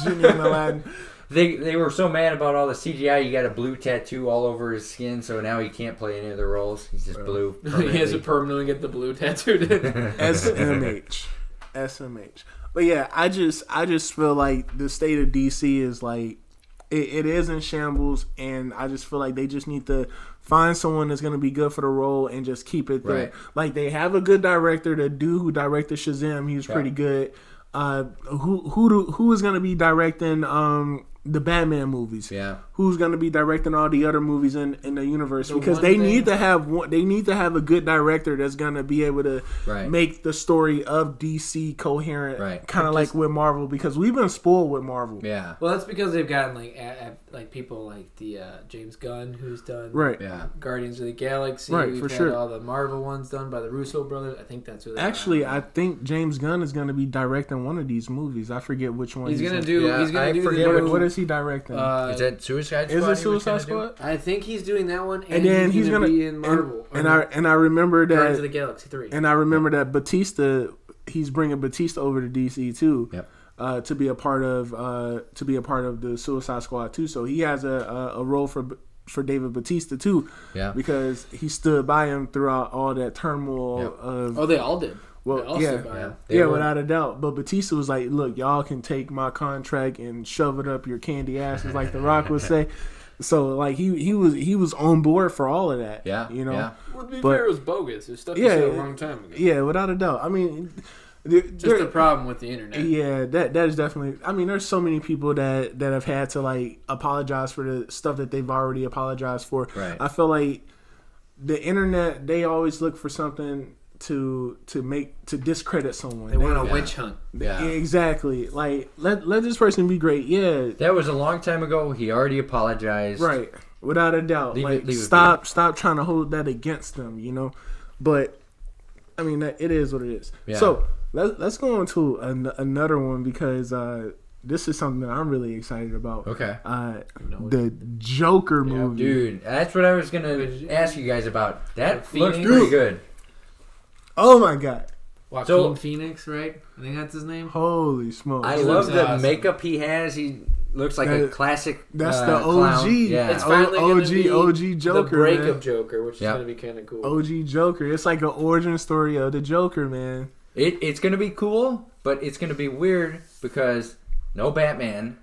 [SPEAKER 3] Genie and Aladdin.
[SPEAKER 1] They were so mad about all the CGI. He got a blue tattoo all over his skin, so now he can't play any of the roles. He's just blue.
[SPEAKER 2] He has to permanently get the blue tattooed in.
[SPEAKER 3] SMH. But yeah, I just feel like the state of DC is like it is in shambles, and I just feel like they just need to find someone that's going to be good for the role and just keep it there.
[SPEAKER 1] Right.
[SPEAKER 3] Like they have a good director. The dude who directed Shazam, he was pretty good. Who is going to be directing the Batman movies?
[SPEAKER 1] Yeah.
[SPEAKER 3] Who's going to be directing all the other movies in the universe? Because they need to have a good director that's going to be able to make the story of DC coherent, kind of like with Marvel. Because we've been spoiled with Marvel.
[SPEAKER 1] Yeah.
[SPEAKER 2] Well, that's because they've gotten like people like the James Gunn, who's done Guardians of the Galaxy. We've had all the Marvel ones done by the Russo brothers. I think that's what. Actually,
[SPEAKER 3] I think James Gunn is going to be directing one of these movies. I forget which one.
[SPEAKER 2] He's going to do. Yeah, he's going to do.
[SPEAKER 3] What is he directing?
[SPEAKER 1] Is that Suicide Squad?
[SPEAKER 3] Is it Suicide Squad?
[SPEAKER 2] I think he's doing that one,
[SPEAKER 3] and then he's gonna
[SPEAKER 2] be in Marvel.
[SPEAKER 3] And I remember that
[SPEAKER 2] Guardians of the Galaxy 3.
[SPEAKER 3] And I remember that Batista. He's bringing Batista over to DC too.
[SPEAKER 1] Yep.
[SPEAKER 3] To be a part of the Suicide Squad too. So he has a role for David Batista too.
[SPEAKER 1] Yeah.
[SPEAKER 3] Because he stood by him throughout all that turmoil of.
[SPEAKER 2] Oh, they all did.
[SPEAKER 3] Well, yeah, without a doubt. But Batista was like, "Look, y'all can take my contract and shove it up your candy asses," like The Rock would say. So, like, he was on board for all of that.
[SPEAKER 1] Yeah,
[SPEAKER 3] you know.
[SPEAKER 1] Yeah.
[SPEAKER 2] Well, to be fair, it was bogus. It was stuff he said a long time ago.
[SPEAKER 3] Yeah, without a doubt. I mean,
[SPEAKER 2] just the problem with the internet.
[SPEAKER 3] Yeah, that is definitely. I mean, there's so many people that have had to like apologize for the stuff that they've already apologized for.
[SPEAKER 1] Right.
[SPEAKER 3] I feel like the internet, they always look for something to discredit someone.
[SPEAKER 2] They want a witch hunt.
[SPEAKER 3] Yeah, exactly. Like let this person be great. Yeah,
[SPEAKER 1] that was a long time ago. He already apologized.
[SPEAKER 3] Right, without a doubt. Stop trying to hold that against them. You know, but I mean it is what it is. Yeah. So let's go on to another one because this is something that I'm really excited about.
[SPEAKER 1] Okay.
[SPEAKER 3] The Joker movie.
[SPEAKER 1] Dude, that's what I was gonna ask you guys about. That looks pretty good.
[SPEAKER 3] Oh my god.
[SPEAKER 2] Joaquin Phoenix, right? I think that's his name.
[SPEAKER 3] Holy smokes.
[SPEAKER 1] I love the makeup he has. He looks like a classic
[SPEAKER 3] That's the OG. Clown.
[SPEAKER 2] Yeah. It's finally
[SPEAKER 3] OG Joker.
[SPEAKER 2] The breakup Joker, which is going to be kind of cool.
[SPEAKER 3] OG Joker. It's like an origin story of the Joker, man.
[SPEAKER 1] It's going to be cool, but it's going to be weird because no Batman.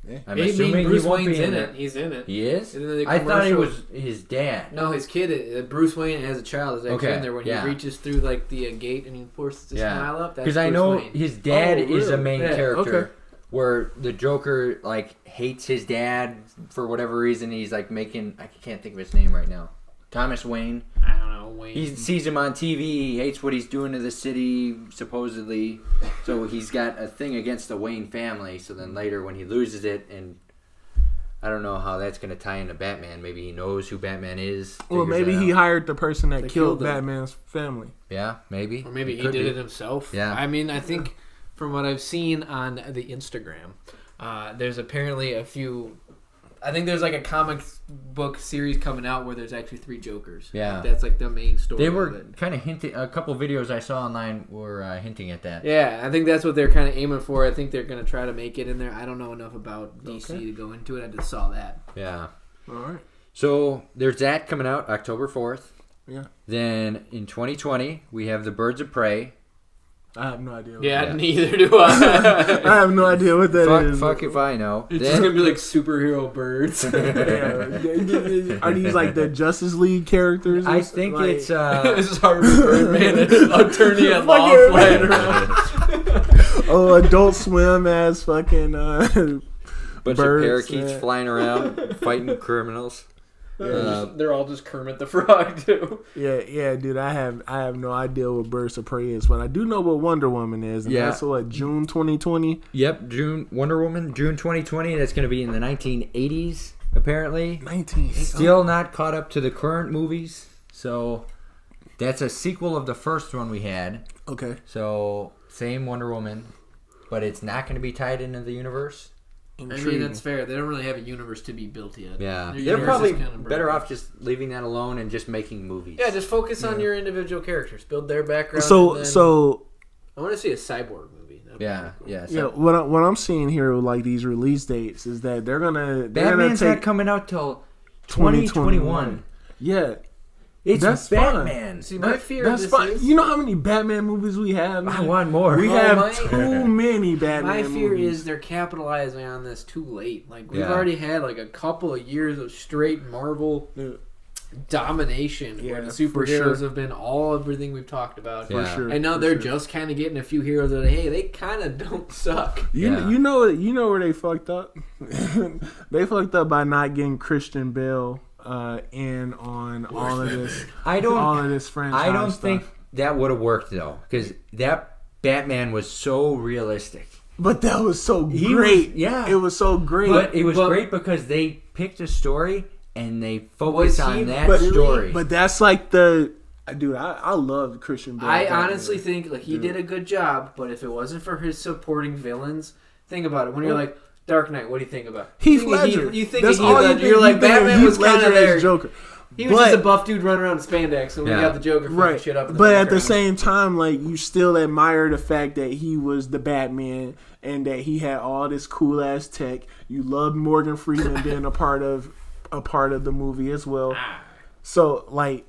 [SPEAKER 3] Yeah.
[SPEAKER 1] I'm assuming
[SPEAKER 2] Bruce
[SPEAKER 1] he won't
[SPEAKER 2] Wayne's
[SPEAKER 1] be in
[SPEAKER 2] it.
[SPEAKER 1] it.
[SPEAKER 2] He's in it.
[SPEAKER 1] He is? I thought it was his dad.
[SPEAKER 2] No, his kid. Bruce Wayne as a child is actually in there when he reaches through like the gate and he forces his smile up.
[SPEAKER 1] Because I know his dad is a main character. Where the Joker like hates his dad for whatever reason. He's like making, I can't think of his name right now. Thomas Wayne.
[SPEAKER 2] I don't know, Wayne.
[SPEAKER 1] He sees him on TV. He hates what he's doing to the city, supposedly. So he's got a thing against the Wayne family. So then later when he loses it, and I don't know how that's going to tie into Batman. Maybe he knows who Batman is.
[SPEAKER 3] Well, maybe he hired the person that killed Batman's family.
[SPEAKER 1] Yeah, maybe.
[SPEAKER 2] Or maybe he did it himself.
[SPEAKER 1] Yeah.
[SPEAKER 2] I mean, I think from what I've seen on the Instagram, there's apparently a few... I think there's like a comic book series coming out where there's actually 3 Jokers.
[SPEAKER 1] Yeah.
[SPEAKER 2] That's like the main story.
[SPEAKER 1] They were kind of hinting, a couple videos I saw online were hinting at that.
[SPEAKER 2] Yeah, I think that's what they're kind of aiming for. I think they're going to try to make it in there. I don't know enough about DC to go into it. I just saw that.
[SPEAKER 1] Yeah.
[SPEAKER 3] All right.
[SPEAKER 1] So there's that coming out October 4th.
[SPEAKER 3] Yeah.
[SPEAKER 1] Then in 2020, we have The Birds of Prey.
[SPEAKER 3] I have no idea.
[SPEAKER 2] Neither do I.
[SPEAKER 3] I have no idea what that is.
[SPEAKER 1] Fuck if I know.
[SPEAKER 2] It's just going to be like superhero birds.
[SPEAKER 3] Are these like the Justice League characters?
[SPEAKER 1] I think like... it's...
[SPEAKER 2] This is Harvey Birdman, an attorney at law flying around.
[SPEAKER 3] Oh, Adult Swim as fucking
[SPEAKER 1] bunch
[SPEAKER 3] birds,
[SPEAKER 1] of parakeets flying around fighting criminals.
[SPEAKER 2] They're all just Kermit the Frog too.
[SPEAKER 3] Yeah, dude. I have no idea what Birds of Prey is, but I do know what Wonder Woman is. And that's what, June 2020.
[SPEAKER 1] Yep, Wonder Woman, June 2020. That's going to be in the 1980s, apparently.
[SPEAKER 3] 1980s.
[SPEAKER 1] Still not caught up to the current movies, so that's a sequel of the first one we had.
[SPEAKER 3] Okay.
[SPEAKER 1] So same Wonder Woman, but it's not going to be tied into the universe.
[SPEAKER 3] Intriguing.
[SPEAKER 2] I mean, that's fair. They don't really have a universe to be built yet.
[SPEAKER 1] Yeah. They're probably better off just leaving that alone and just making movies.
[SPEAKER 2] Yeah, just focus on your individual characters. Build their background.
[SPEAKER 3] So
[SPEAKER 2] I want to see a cyborg movie.
[SPEAKER 1] Yeah.
[SPEAKER 3] So, what I'm seeing here with like these release dates is that they're gonna
[SPEAKER 1] Batman's
[SPEAKER 3] take
[SPEAKER 1] not coming out till 2021.
[SPEAKER 3] Yeah.
[SPEAKER 1] It's
[SPEAKER 3] That's
[SPEAKER 1] Batman.
[SPEAKER 2] Fine. See, my fear
[SPEAKER 3] that's
[SPEAKER 2] of this
[SPEAKER 3] fine.
[SPEAKER 2] is...
[SPEAKER 3] You know how many Batman movies we have, man?
[SPEAKER 1] I want more.
[SPEAKER 3] We have too many Batman
[SPEAKER 2] My fear
[SPEAKER 3] movies.
[SPEAKER 2] is they're capitalizing on this too late. Like, we've already had like a couple of years of straight Marvel domination where the superheroes have been everything we've talked about.
[SPEAKER 3] For sure.
[SPEAKER 2] And now they're just kind of getting a few heroes that, hey, they kind of don't suck.
[SPEAKER 3] You know where they fucked up? They fucked up by not getting Christian Bale in on all of this. All of this franchise.
[SPEAKER 1] I don't
[SPEAKER 3] stuff.
[SPEAKER 1] think that would have worked though, because that Batman was so realistic.
[SPEAKER 3] But that was so great. It was so great.
[SPEAKER 1] But it was great because they picked a story and they focused on that story.
[SPEAKER 3] But that's like the dude. I love Christian Bale.
[SPEAKER 2] I honestly think like he did a good job, but if it wasn't for his supporting villains, think about it. When you're like Dark Knight, what do you think about
[SPEAKER 3] Heath Ledger?
[SPEAKER 2] You think of Heath Ledger. You're like Batman was kind of there.
[SPEAKER 3] Joker.
[SPEAKER 2] He was just a buff dude running around in spandex, and we got the Joker fucking shit up.
[SPEAKER 3] But at the same time, like you still admire the fact that he was the Batman and that he had all this cool ass tech. You loved Morgan Freeman being a part of the movie as well. So like,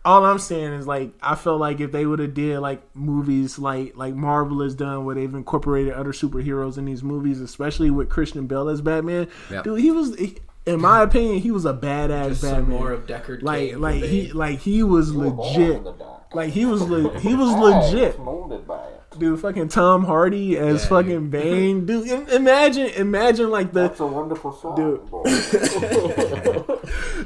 [SPEAKER 3] all I'm saying is like I felt like if they would have did like movies like Marvel has done, where they've incorporated other superheroes in these movies, especially with Christian Bale as Batman, dude, in my opinion, he was a badass
[SPEAKER 2] just
[SPEAKER 3] Batman.
[SPEAKER 2] Some more of Deckard
[SPEAKER 3] he was legit. Like he was legit. Dude, fucking Tom Hardy as fucking Bane. Dude, imagine like the. That's a wonderful song, dude.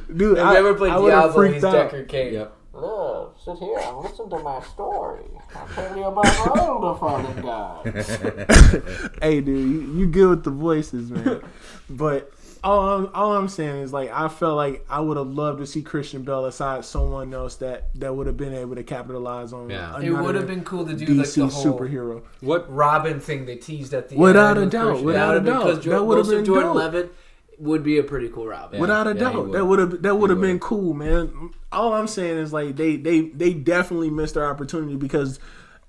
[SPEAKER 2] Have you ever played Diablo? He's
[SPEAKER 3] out.
[SPEAKER 2] Deckard Cain.
[SPEAKER 4] Look, sit here and listen to my story. I'll tell you about older fallen guys.
[SPEAKER 3] Hey, dude, you good with the voices, man. But all I'm saying is like I felt like I would have loved to see Christian Bale aside someone else that would have been able to capitalize on.
[SPEAKER 2] It would have been cool to do
[SPEAKER 3] DC
[SPEAKER 2] like the whole
[SPEAKER 3] superhero.
[SPEAKER 2] What Robin thing they teased at the
[SPEAKER 3] without
[SPEAKER 2] end.
[SPEAKER 3] A doubt, without a doubt,
[SPEAKER 2] because
[SPEAKER 3] that would have been
[SPEAKER 2] Jordan
[SPEAKER 3] dope.
[SPEAKER 2] Levitt would be a pretty cool Robin.
[SPEAKER 3] Without a doubt, that would have been cool, man. All I'm saying is like they definitely missed their opportunity because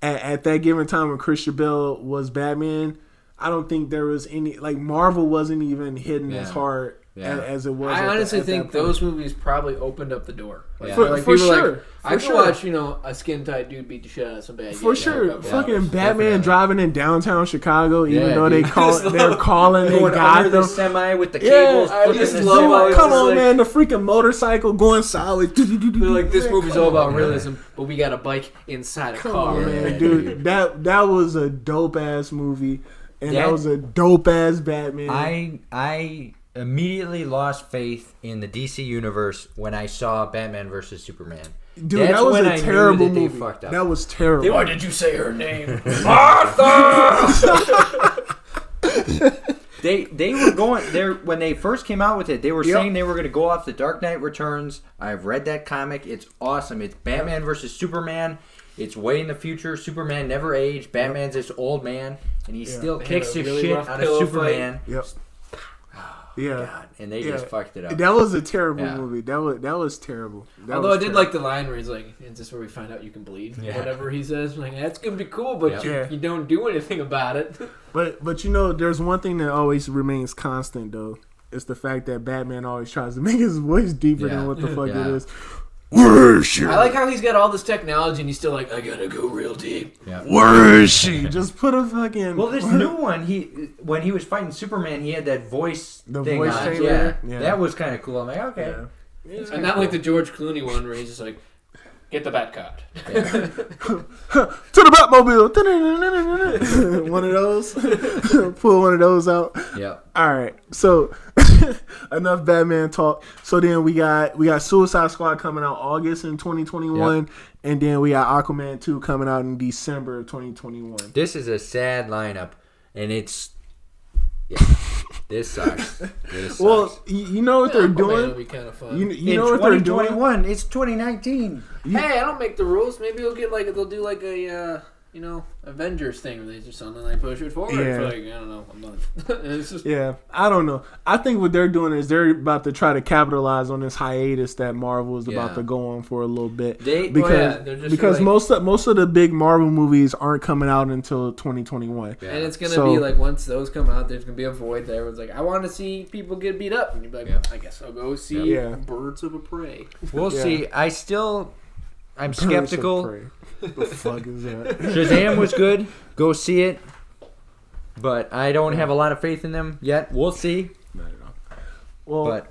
[SPEAKER 3] at that given time when Christian Bale was Batman, I don't think there was any like Marvel wasn't even hitting as hard as it was.
[SPEAKER 2] I honestly think those movies probably opened up the door. Like,
[SPEAKER 3] for sure.
[SPEAKER 2] Like, I can watch a skin tight dude beat the shit out of some bad guy.
[SPEAKER 3] For sure, fucking Batman driving in downtown Chicago, even though they're calling
[SPEAKER 1] going under the semi with the cables.
[SPEAKER 2] I just love.
[SPEAKER 3] Come on, man, the freaking motorcycle going sideways.
[SPEAKER 2] They're like, this movie's all about realism, but we got a bike inside a car.
[SPEAKER 3] Man, dude, that was a dope ass movie, and that was a dope ass Batman.
[SPEAKER 1] I immediately lost faith in the DC universe when I saw Batman vs Superman.
[SPEAKER 3] Dude, that was a terrible movie. That was terrible.
[SPEAKER 2] Why did you say her name? Martha!
[SPEAKER 1] They were going there when they first came out with it. They were saying they were going to go off the Dark Knight Returns. I've read that comic. It's awesome. It's Batman versus Superman. It's way in the future. Superman never aged. Batman's this old man, and he still kicks his shit out of Superman. God. And they just fucked it up.
[SPEAKER 3] That was a terrible movie. That was terrible.
[SPEAKER 2] Although I did like the line where he's like, "Is this where we find out you can bleed?" Whatever he says, I'm like, that's gonna be cool, but you don't do anything about it.
[SPEAKER 3] But there's one thing that always remains constant though. It's the fact that Batman always tries to make his voice deeper than what the fuck it is. Worship.
[SPEAKER 2] I like how he's got all this technology and he's still like, I gotta go real deep.
[SPEAKER 3] Worship. Just put a fucking.
[SPEAKER 1] Well, this new one, when he was fighting Superman, he had that voice thing
[SPEAKER 3] voice
[SPEAKER 1] on.
[SPEAKER 3] changer.
[SPEAKER 1] That was kind of cool. I'm like, okay.
[SPEAKER 2] And not like the George Clooney one where he's just like, get the bat card.
[SPEAKER 3] To the Batmobile. One of those. Pull one of those out.
[SPEAKER 1] Yeah.
[SPEAKER 3] All right. So enough Batman talk. So then we got Suicide Squad coming out August in 2021, and then we got Aquaman 2 coming out in December of 2021.
[SPEAKER 1] This is a sad lineup, and it's this sucks.
[SPEAKER 3] Well, you know what they're doing?
[SPEAKER 2] It'll be kind of fun.
[SPEAKER 3] You know what they're doing?
[SPEAKER 1] It's 2019.
[SPEAKER 2] Hey, I don't make the rules. Maybe they'll do like a Avengers thing where they just suddenly like push it forward for like, I don't know, a month. It's just,
[SPEAKER 3] I don't know. I think what they're doing is they're about to try to capitalize on this hiatus that Marvel is about to go on for a little bit. Because most of the big Marvel movies aren't coming out until 2021.
[SPEAKER 2] Yeah. And it's gonna be like once those come out, there's gonna be a void that everyone's like, I want to see people get beat up, and you'd be like, I guess I'll go see Birds of a Prey.
[SPEAKER 1] We'll see. I'm skeptical.
[SPEAKER 3] What the fuck is that?
[SPEAKER 1] Shazam was good. Go see it. But I don't have a lot of faith in them yet. We'll see.
[SPEAKER 3] Not at all. Well,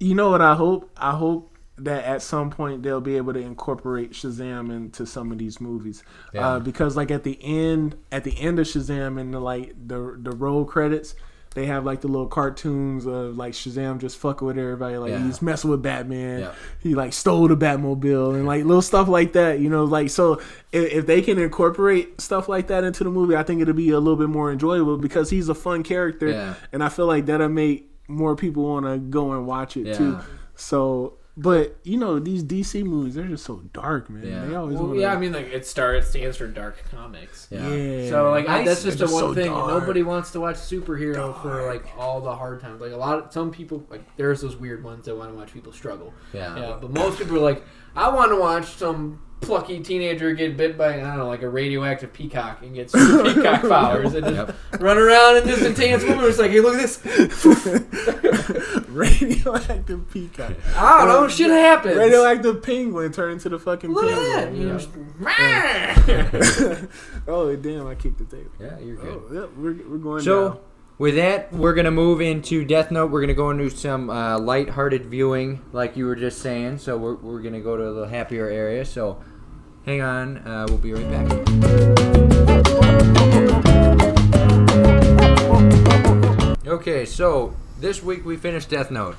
[SPEAKER 3] you know what I hope? I hope that at some point they'll be able to incorporate Shazam into some of these movies. Because like at the end of Shazam in the roll credits, they have like the little cartoons of like Shazam just fucking with everybody. Like he's messing with Batman. Yeah. He like stole the Batmobile and like little stuff like that. Like so if they can incorporate stuff like that into the movie, I think it'll be a little bit more enjoyable because he's a fun character. Yeah. And I feel like that'll make more people want to go and watch it too. So. But these DC movies, they're just so dark, man.
[SPEAKER 2] Yeah.
[SPEAKER 3] They always
[SPEAKER 2] I mean, like it stands for Dark Comics. Yeah. So like that's just the one thing. Dark. Nobody wants to watch superhero for like all the hard times. Like some people, like there's those weird ones that want to watch people struggle. Yeah. But most people are like, I want to watch some plucky teenager get bit by, I don't know, like a radioactive peacock and get super peacock powers and just run around in this intense woman. It's like, hey, look at this.
[SPEAKER 3] Radioactive peacock.
[SPEAKER 2] I don't know, shit happens.
[SPEAKER 3] Radioactive penguin turned into the fucking penguin. Oh, damn, I kicked the table.
[SPEAKER 1] Yeah, you're good.
[SPEAKER 3] Oh, yep, we're going down.
[SPEAKER 1] With that, we're going to move into Death Note. We're going to go into some lighthearted viewing, like you were just saying. So we're going to go to the happier area. So hang on. We'll be right back. Okay, so this week we finished Death Note.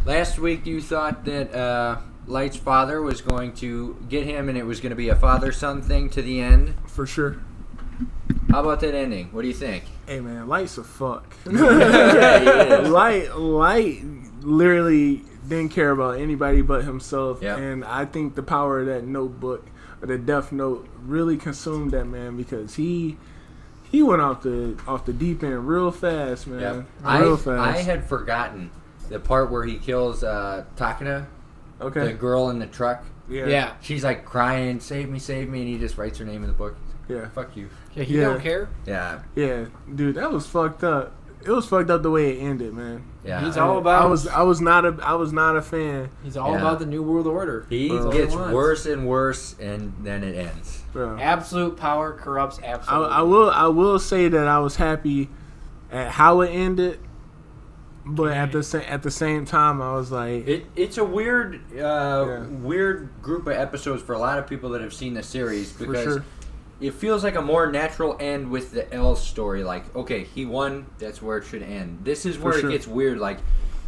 [SPEAKER 1] Last week you thought that Light's father was going to get him and it was going to be a father-son thing to the end.
[SPEAKER 3] For sure.
[SPEAKER 1] How about that ending? What do you think?
[SPEAKER 3] Hey man, Light's a fuck.
[SPEAKER 1] Yeah, he is.
[SPEAKER 3] Light literally didn't care about anybody but himself. Yep. And I think the power of that notebook, or the Death Note, really consumed that man because he went off the deep end real fast, man. Yep. Real fast.
[SPEAKER 1] I had forgotten the part where he kills Takeda, the girl in the truck.
[SPEAKER 3] Yeah.
[SPEAKER 1] She's like crying, save me, and he just writes her name in the book.
[SPEAKER 3] Yeah.
[SPEAKER 1] Fuck you.
[SPEAKER 2] Yeah, he don't care.
[SPEAKER 1] Yeah.
[SPEAKER 3] Yeah, dude, that was fucked up. It was fucked up the way it ended, man.
[SPEAKER 1] Yeah.
[SPEAKER 2] He's all about.
[SPEAKER 3] I was not a fan.
[SPEAKER 2] He's all about the New World Order.
[SPEAKER 1] He gets worse and worse, and then it ends.
[SPEAKER 3] Bro.
[SPEAKER 2] Absolute power corrupts absolute.
[SPEAKER 3] I will say that I was happy at how it ended, but at the same time, I was like,
[SPEAKER 1] it's a weird group of episodes for a lot of people that have seen the series because it feels like a more natural end with the L story. Like, okay, he won, that's where it should end. This is where it gets weird. Like,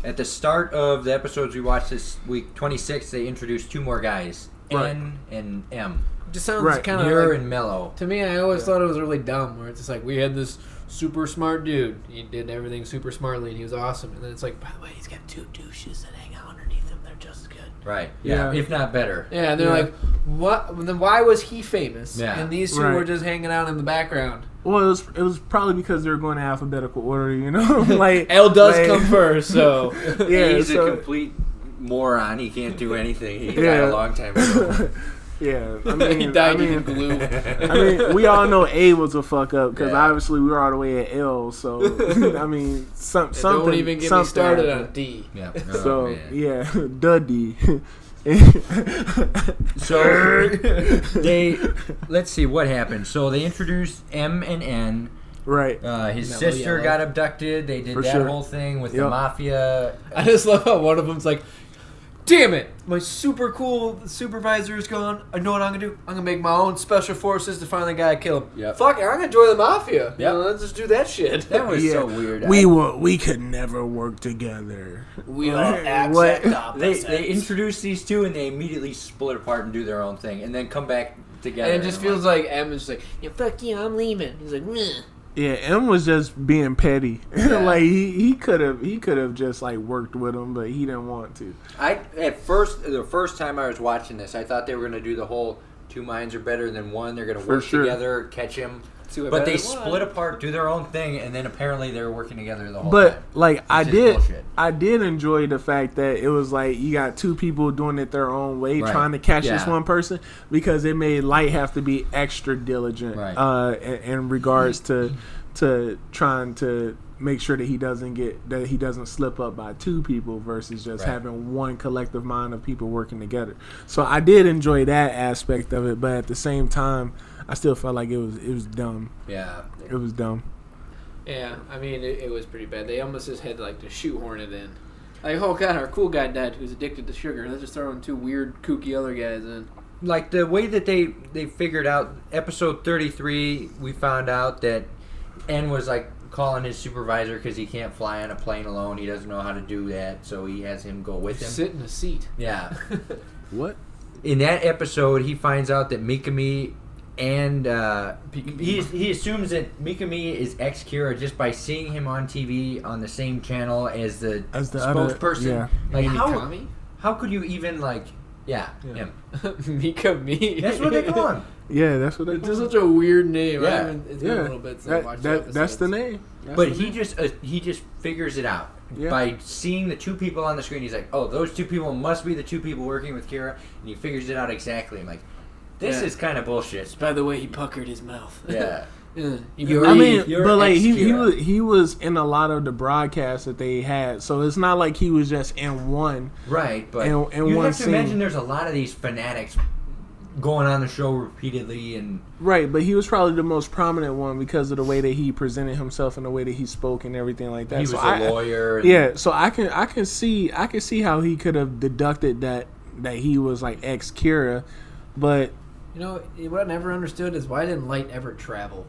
[SPEAKER 1] at the start of the episodes we watched this week, 26, they introduced two more guys, N and M.
[SPEAKER 2] It just sounds kind of
[SPEAKER 1] pure and mellow.
[SPEAKER 2] To me, I always thought it was really dumb, where it's just like, we had this super smart dude. He did everything super smartly, and he was awesome. And then it's like, by the way, he's got two douches that hang out underneath him. They're just as good.
[SPEAKER 1] Right. Yeah. If not better.
[SPEAKER 2] Yeah, and they're like, what? Then why was he famous?
[SPEAKER 1] Yeah.
[SPEAKER 2] And these two were just hanging out in the background.
[SPEAKER 3] Well, it was probably because they were going in alphabetical order, like
[SPEAKER 2] L does come first, so
[SPEAKER 1] he's a complete moron. He can't do anything. He died a long time ago.
[SPEAKER 3] Yeah, I mean,
[SPEAKER 2] he died in glue.
[SPEAKER 3] I mean, we all know A was a fuck up because obviously we were all the way at L. So I mean, something.
[SPEAKER 2] Don't even get me started on D.
[SPEAKER 3] Yeah. So the D.
[SPEAKER 1] So let's see what happened. So they introduced M and N.
[SPEAKER 3] Right.
[SPEAKER 1] His sister got abducted. They did that whole thing with the mafia.
[SPEAKER 2] I just love how one of them's like, damn it, my super cool supervisor is gone. I know what I'm going to do. I'm going to make my own special forces to find the guy and kill him. Yep. Fuck it, I'm going to join the mafia. Yep. Let's just do that shit.
[SPEAKER 1] That was so weird.
[SPEAKER 3] We could never work together.
[SPEAKER 2] We are exact opposites.
[SPEAKER 1] They introduced these two and they immediately split apart and do their own thing and then come back together.
[SPEAKER 2] And it just feels like M is just like, fuck you, I'm leaving. He's like, meh.
[SPEAKER 3] Yeah, M was just being petty. Like he could have just like worked with him, but he didn't want to.
[SPEAKER 1] The first time I was watching this, I thought they were going to do the whole 2 minds are better than one. They're going to
[SPEAKER 3] For
[SPEAKER 1] work
[SPEAKER 3] sure.
[SPEAKER 1] together, catch him. But they split apart, do their own thing, and then apparently they were working together the whole time.
[SPEAKER 3] But like I
[SPEAKER 1] bullshit.
[SPEAKER 3] did enjoy the fact that it was like you got 2 people doing it their own way,
[SPEAKER 1] Right.
[SPEAKER 3] trying to catch
[SPEAKER 1] Yeah.
[SPEAKER 3] this one person, because it made Light have to be extra diligent
[SPEAKER 1] Right.
[SPEAKER 3] in regards to trying to make sure that he doesn't slip up by 2 people versus just
[SPEAKER 1] Right.
[SPEAKER 3] having one collective mind of people working together. So I did enjoy that aspect of it, but at the same time, I still felt like it was dumb.
[SPEAKER 1] Yeah.
[SPEAKER 3] It was dumb.
[SPEAKER 2] Yeah, I mean, it was pretty bad. They almost just had to, like, to shoehorn it in. Like, oh, God, our cool guy died who's addicted to sugar. Let's just throw in 2 weird, kooky other guys in.
[SPEAKER 1] Like, the way that they figured out, episode 33, we found out that N was, like, calling his supervisor because he can't fly on a plane alone. He doesn't know how to do that, so he has him go with him.
[SPEAKER 2] Sit in a seat.
[SPEAKER 1] Yeah.
[SPEAKER 3] What?
[SPEAKER 1] In that episode, he finds out that Mikami and he assumes that Mikami is ex-Kira just by seeing him on TV on the same channel as the spokesperson.
[SPEAKER 3] Yeah.
[SPEAKER 1] Like
[SPEAKER 2] Mikami?
[SPEAKER 1] how could you even like him?
[SPEAKER 2] Mikami.
[SPEAKER 1] That's what they call him.
[SPEAKER 3] Yeah, that's what they
[SPEAKER 2] It's just such a weird name.
[SPEAKER 1] Yeah.
[SPEAKER 2] It's been a little bit since I watched the
[SPEAKER 3] that's the
[SPEAKER 2] episodes.
[SPEAKER 3] name. That's
[SPEAKER 1] But
[SPEAKER 3] the
[SPEAKER 1] he just figures it out.
[SPEAKER 3] Yeah.
[SPEAKER 1] By seeing the 2 people on the screen. He's like, oh, those 2 people must be the 2 people working with Kira, and he figures it out exactly. I'm like, this is kind of bullshit.
[SPEAKER 2] By the way, he puckered his mouth.
[SPEAKER 1] Yeah.
[SPEAKER 2] You're
[SPEAKER 3] but like
[SPEAKER 1] ex-Kira.
[SPEAKER 3] he was in a lot of the broadcasts that they had, so it's not like he was just in one.
[SPEAKER 1] Right, but
[SPEAKER 3] in
[SPEAKER 1] you
[SPEAKER 3] one
[SPEAKER 1] have to
[SPEAKER 3] scene.
[SPEAKER 1] imagine there's a lot of these fanatics going on the show repeatedly, and
[SPEAKER 3] Right, but he was probably the most prominent one because of the way that he presented himself and the way that he spoke and everything like that.
[SPEAKER 1] he was
[SPEAKER 3] So
[SPEAKER 1] a lawyer. And
[SPEAKER 3] Yeah, so I can see how he could have deducted that he was like ex Kira, but
[SPEAKER 2] You know, what I never understood is why didn't Light ever travel?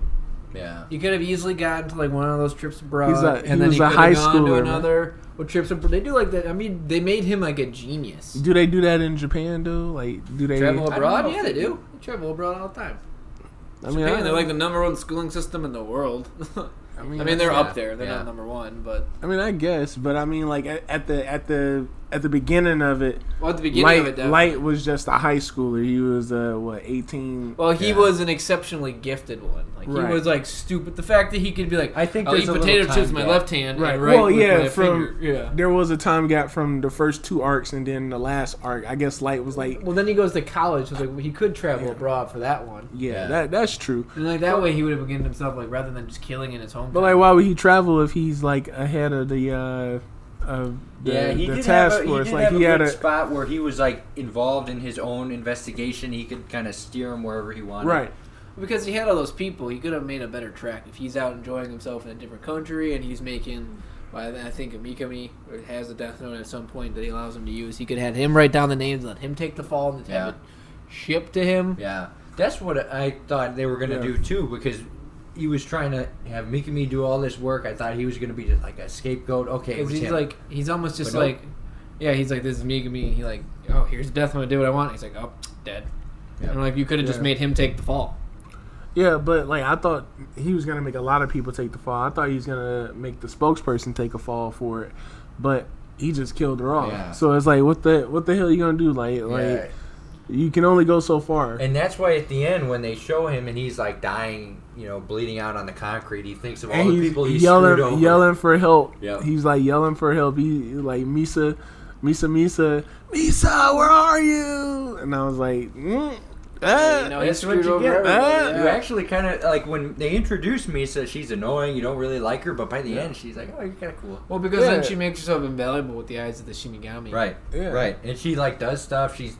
[SPEAKER 1] Yeah.
[SPEAKER 2] You could have easily gotten to like one of those trips abroad,
[SPEAKER 3] He
[SPEAKER 2] and then
[SPEAKER 3] was
[SPEAKER 2] he
[SPEAKER 3] a
[SPEAKER 2] could
[SPEAKER 3] high
[SPEAKER 2] have gone to
[SPEAKER 3] schooler,
[SPEAKER 2] another. What trips abroad? They do like that. I mean, they made him like a genius.
[SPEAKER 3] do they do that in Japan though? Like, do they
[SPEAKER 2] Travel
[SPEAKER 1] I don't
[SPEAKER 2] abroad?
[SPEAKER 1] know
[SPEAKER 2] Yeah,
[SPEAKER 1] if
[SPEAKER 2] they
[SPEAKER 1] they
[SPEAKER 2] do. They travel abroad all the time.
[SPEAKER 3] I mean,
[SPEAKER 2] Japan, they're like the #1 schooling system in the world. I mean, they're up there. They're not #1, but
[SPEAKER 3] I guess, but I mean, like at the beginning of it,
[SPEAKER 2] well, at the beginning of it, definitely.
[SPEAKER 3] Light was just a high schooler. He was 18.
[SPEAKER 2] Well, he was an exceptionally gifted one. Like
[SPEAKER 3] Right.
[SPEAKER 2] he was like stupid. The fact that he could be like,
[SPEAKER 1] I think
[SPEAKER 2] I'll
[SPEAKER 1] there's
[SPEAKER 2] eat
[SPEAKER 1] a little
[SPEAKER 2] potato
[SPEAKER 1] time
[SPEAKER 2] chips with my
[SPEAKER 1] gap.
[SPEAKER 2] left hand,
[SPEAKER 3] Right.
[SPEAKER 2] and right
[SPEAKER 3] Well,
[SPEAKER 2] with
[SPEAKER 3] yeah,
[SPEAKER 2] my
[SPEAKER 3] from
[SPEAKER 2] finger. Yeah.
[SPEAKER 3] there was a time gap from the first 2 arcs, and then the last arc. I guess Light was like,
[SPEAKER 2] Well, then he goes to college, so like he could travel abroad for that one.
[SPEAKER 3] yeah. That's true.
[SPEAKER 2] And like that way, he would have begun himself like rather than just killing in his home.
[SPEAKER 3] But like, why would he travel if he's like ahead of the
[SPEAKER 1] He did
[SPEAKER 3] task
[SPEAKER 1] have a,
[SPEAKER 3] force?
[SPEAKER 1] He did
[SPEAKER 3] Like
[SPEAKER 1] have
[SPEAKER 3] he
[SPEAKER 1] a
[SPEAKER 3] had
[SPEAKER 1] good
[SPEAKER 3] a
[SPEAKER 1] spot where he was like involved in his own investigation. He could kind of steer him wherever he wanted.
[SPEAKER 3] right.
[SPEAKER 2] Because he had all those people, he could have made a better track if he's out enjoying himself in a different country and he's making. Well, I think Mikami has a death note at some point that he allows him to use. He could have him write down the names, let him take the fall, and have it shipped to him.
[SPEAKER 1] Yeah, that's what I thought they were gonna do too, because he was trying to have Mikami do all this work. I thought he was gonna be just like a scapegoat. Okay, it
[SPEAKER 2] Because
[SPEAKER 1] was
[SPEAKER 2] he's
[SPEAKER 1] him.
[SPEAKER 2] like, he's almost just
[SPEAKER 1] But nope.
[SPEAKER 2] like, yeah, he's like, this is Mikami. And he like, oh, here's death note, do what I want. He's like, oh, dead.
[SPEAKER 1] Yep.
[SPEAKER 2] And like, you could have just made him take the fall.
[SPEAKER 3] Yeah, but like I thought he was gonna make a lot of people take the fall. I thought he was gonna make the spokesperson take a fall for it, but he just killed her off.
[SPEAKER 1] Yeah.
[SPEAKER 3] So it's like, what the hell are you gonna do? Like
[SPEAKER 1] Yeah.
[SPEAKER 3] you can only go so far.
[SPEAKER 1] And that's why at the end when they show him and he's like dying, bleeding out on the concrete, he thinks of all
[SPEAKER 3] And
[SPEAKER 1] the
[SPEAKER 3] he's
[SPEAKER 1] people he screwed over.
[SPEAKER 3] yelling for help.
[SPEAKER 1] Yep.
[SPEAKER 3] He's like yelling for help. He like Misa, where are you? And I was like,
[SPEAKER 2] You know, he
[SPEAKER 1] That's what
[SPEAKER 2] screwed
[SPEAKER 1] you
[SPEAKER 2] over
[SPEAKER 1] get.
[SPEAKER 2] everybody.
[SPEAKER 1] You actually kind of like when they introduce Misa, she's annoying. You don't really like her, but by the end, she's like, "Oh, you're kind of cool."
[SPEAKER 2] Well, because
[SPEAKER 3] Yeah.
[SPEAKER 2] then she makes herself invaluable with the eyes of the Shinigami.
[SPEAKER 1] Right,
[SPEAKER 3] Yeah.
[SPEAKER 1] right, and she like does stuff. She's,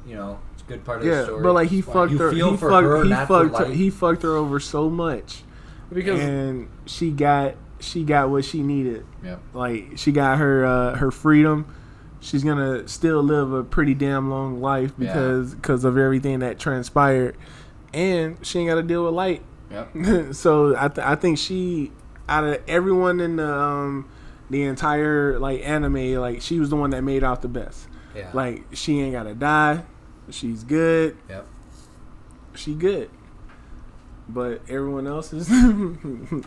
[SPEAKER 1] it's a good part of the
[SPEAKER 3] yeah,
[SPEAKER 1] story.
[SPEAKER 3] but like he
[SPEAKER 1] It's why
[SPEAKER 3] fucked
[SPEAKER 1] you
[SPEAKER 3] her.
[SPEAKER 1] feel
[SPEAKER 3] He
[SPEAKER 1] for
[SPEAKER 3] fucked.
[SPEAKER 1] her,
[SPEAKER 3] He
[SPEAKER 1] not for
[SPEAKER 3] fucked.
[SPEAKER 1] Light.
[SPEAKER 3] He fucked her over so much,
[SPEAKER 2] Because
[SPEAKER 3] and she got what she needed.
[SPEAKER 1] Yep.
[SPEAKER 3] Like she got her freedom. She's gonna still live a pretty damn long life because of everything that transpired, and she ain't got to deal with Light.
[SPEAKER 1] Yep.
[SPEAKER 3] So I think she, out of everyone in the entire like anime, like she was the one that made out the best.
[SPEAKER 1] Yeah.
[SPEAKER 3] Like she ain't gotta die. She's good.
[SPEAKER 1] Yep.
[SPEAKER 3] She good. But everyone else is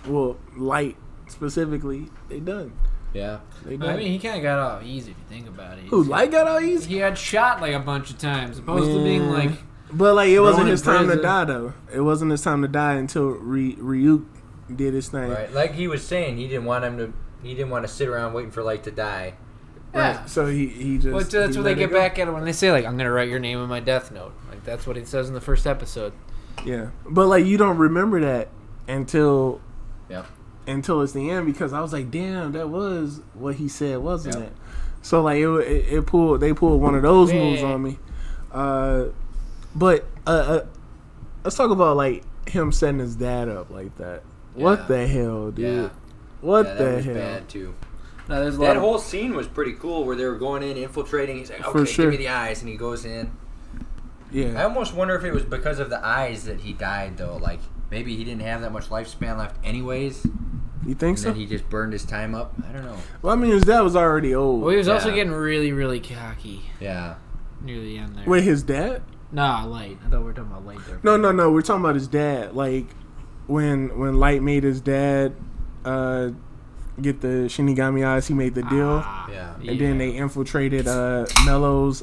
[SPEAKER 3] well, Light specifically, they done.
[SPEAKER 1] Yeah.
[SPEAKER 3] They done.
[SPEAKER 2] I mean, he kind of got off easy if you think about it.
[SPEAKER 3] Who Light got all easy?
[SPEAKER 2] He got shot like a bunch of times, opposed to being like
[SPEAKER 3] But like, it wasn't
[SPEAKER 2] Thrown in
[SPEAKER 3] his time to
[SPEAKER 2] prison.
[SPEAKER 3] die though. It wasn't his time to die until Ryuk did his thing.
[SPEAKER 1] Right, like he was saying, he didn't want to sit around waiting for Light to die.
[SPEAKER 2] Yeah.
[SPEAKER 3] Right. So he just.
[SPEAKER 2] Well, that's
[SPEAKER 3] he
[SPEAKER 2] what they
[SPEAKER 3] let it
[SPEAKER 2] get
[SPEAKER 3] go.
[SPEAKER 2] back at it when they say, like, I'm going to write your name in my death note. Like, that's what it says in the first episode.
[SPEAKER 3] Yeah, but like you don't remember that until
[SPEAKER 1] Yep.
[SPEAKER 3] it's the end, because I was like, damn, that was what he said, wasn't
[SPEAKER 1] Yep.
[SPEAKER 3] it? So like they pulled one of those
[SPEAKER 2] Yeah.
[SPEAKER 3] moves on me. But let's talk about like him setting his dad up like that.
[SPEAKER 1] Yeah.
[SPEAKER 3] What the hell, dude?
[SPEAKER 1] Yeah.
[SPEAKER 3] What
[SPEAKER 1] Yeah,
[SPEAKER 3] the
[SPEAKER 1] that was
[SPEAKER 3] hell?
[SPEAKER 1] bad too.
[SPEAKER 2] No, there's a lot
[SPEAKER 1] That
[SPEAKER 2] of-
[SPEAKER 1] whole scene was pretty cool where they were going in, infiltrating. He's like,
[SPEAKER 3] For
[SPEAKER 1] okay,
[SPEAKER 3] sure.
[SPEAKER 1] give me the eyes. And he goes in. I
[SPEAKER 3] Yeah,
[SPEAKER 1] almost wonder if it was because of the eyes that he died, though. Like, maybe he didn't have that much lifespan left anyways.
[SPEAKER 3] you think
[SPEAKER 1] And
[SPEAKER 3] so?
[SPEAKER 1] then he just burned his time up. I don't know.
[SPEAKER 3] Well, I mean, his dad was already old.
[SPEAKER 2] Well, he was also
[SPEAKER 1] Yeah.
[SPEAKER 2] getting really, really cocky
[SPEAKER 1] Yeah.
[SPEAKER 2] near the end there.
[SPEAKER 3] Wait, his dad?
[SPEAKER 2] Nah, Light. I thought we were talking about Light there.
[SPEAKER 3] No. We're talking about his dad. Like when Light made his dad get the Shinigami eyes, he made the deal.
[SPEAKER 1] Yeah.
[SPEAKER 3] And then they infiltrated Mello's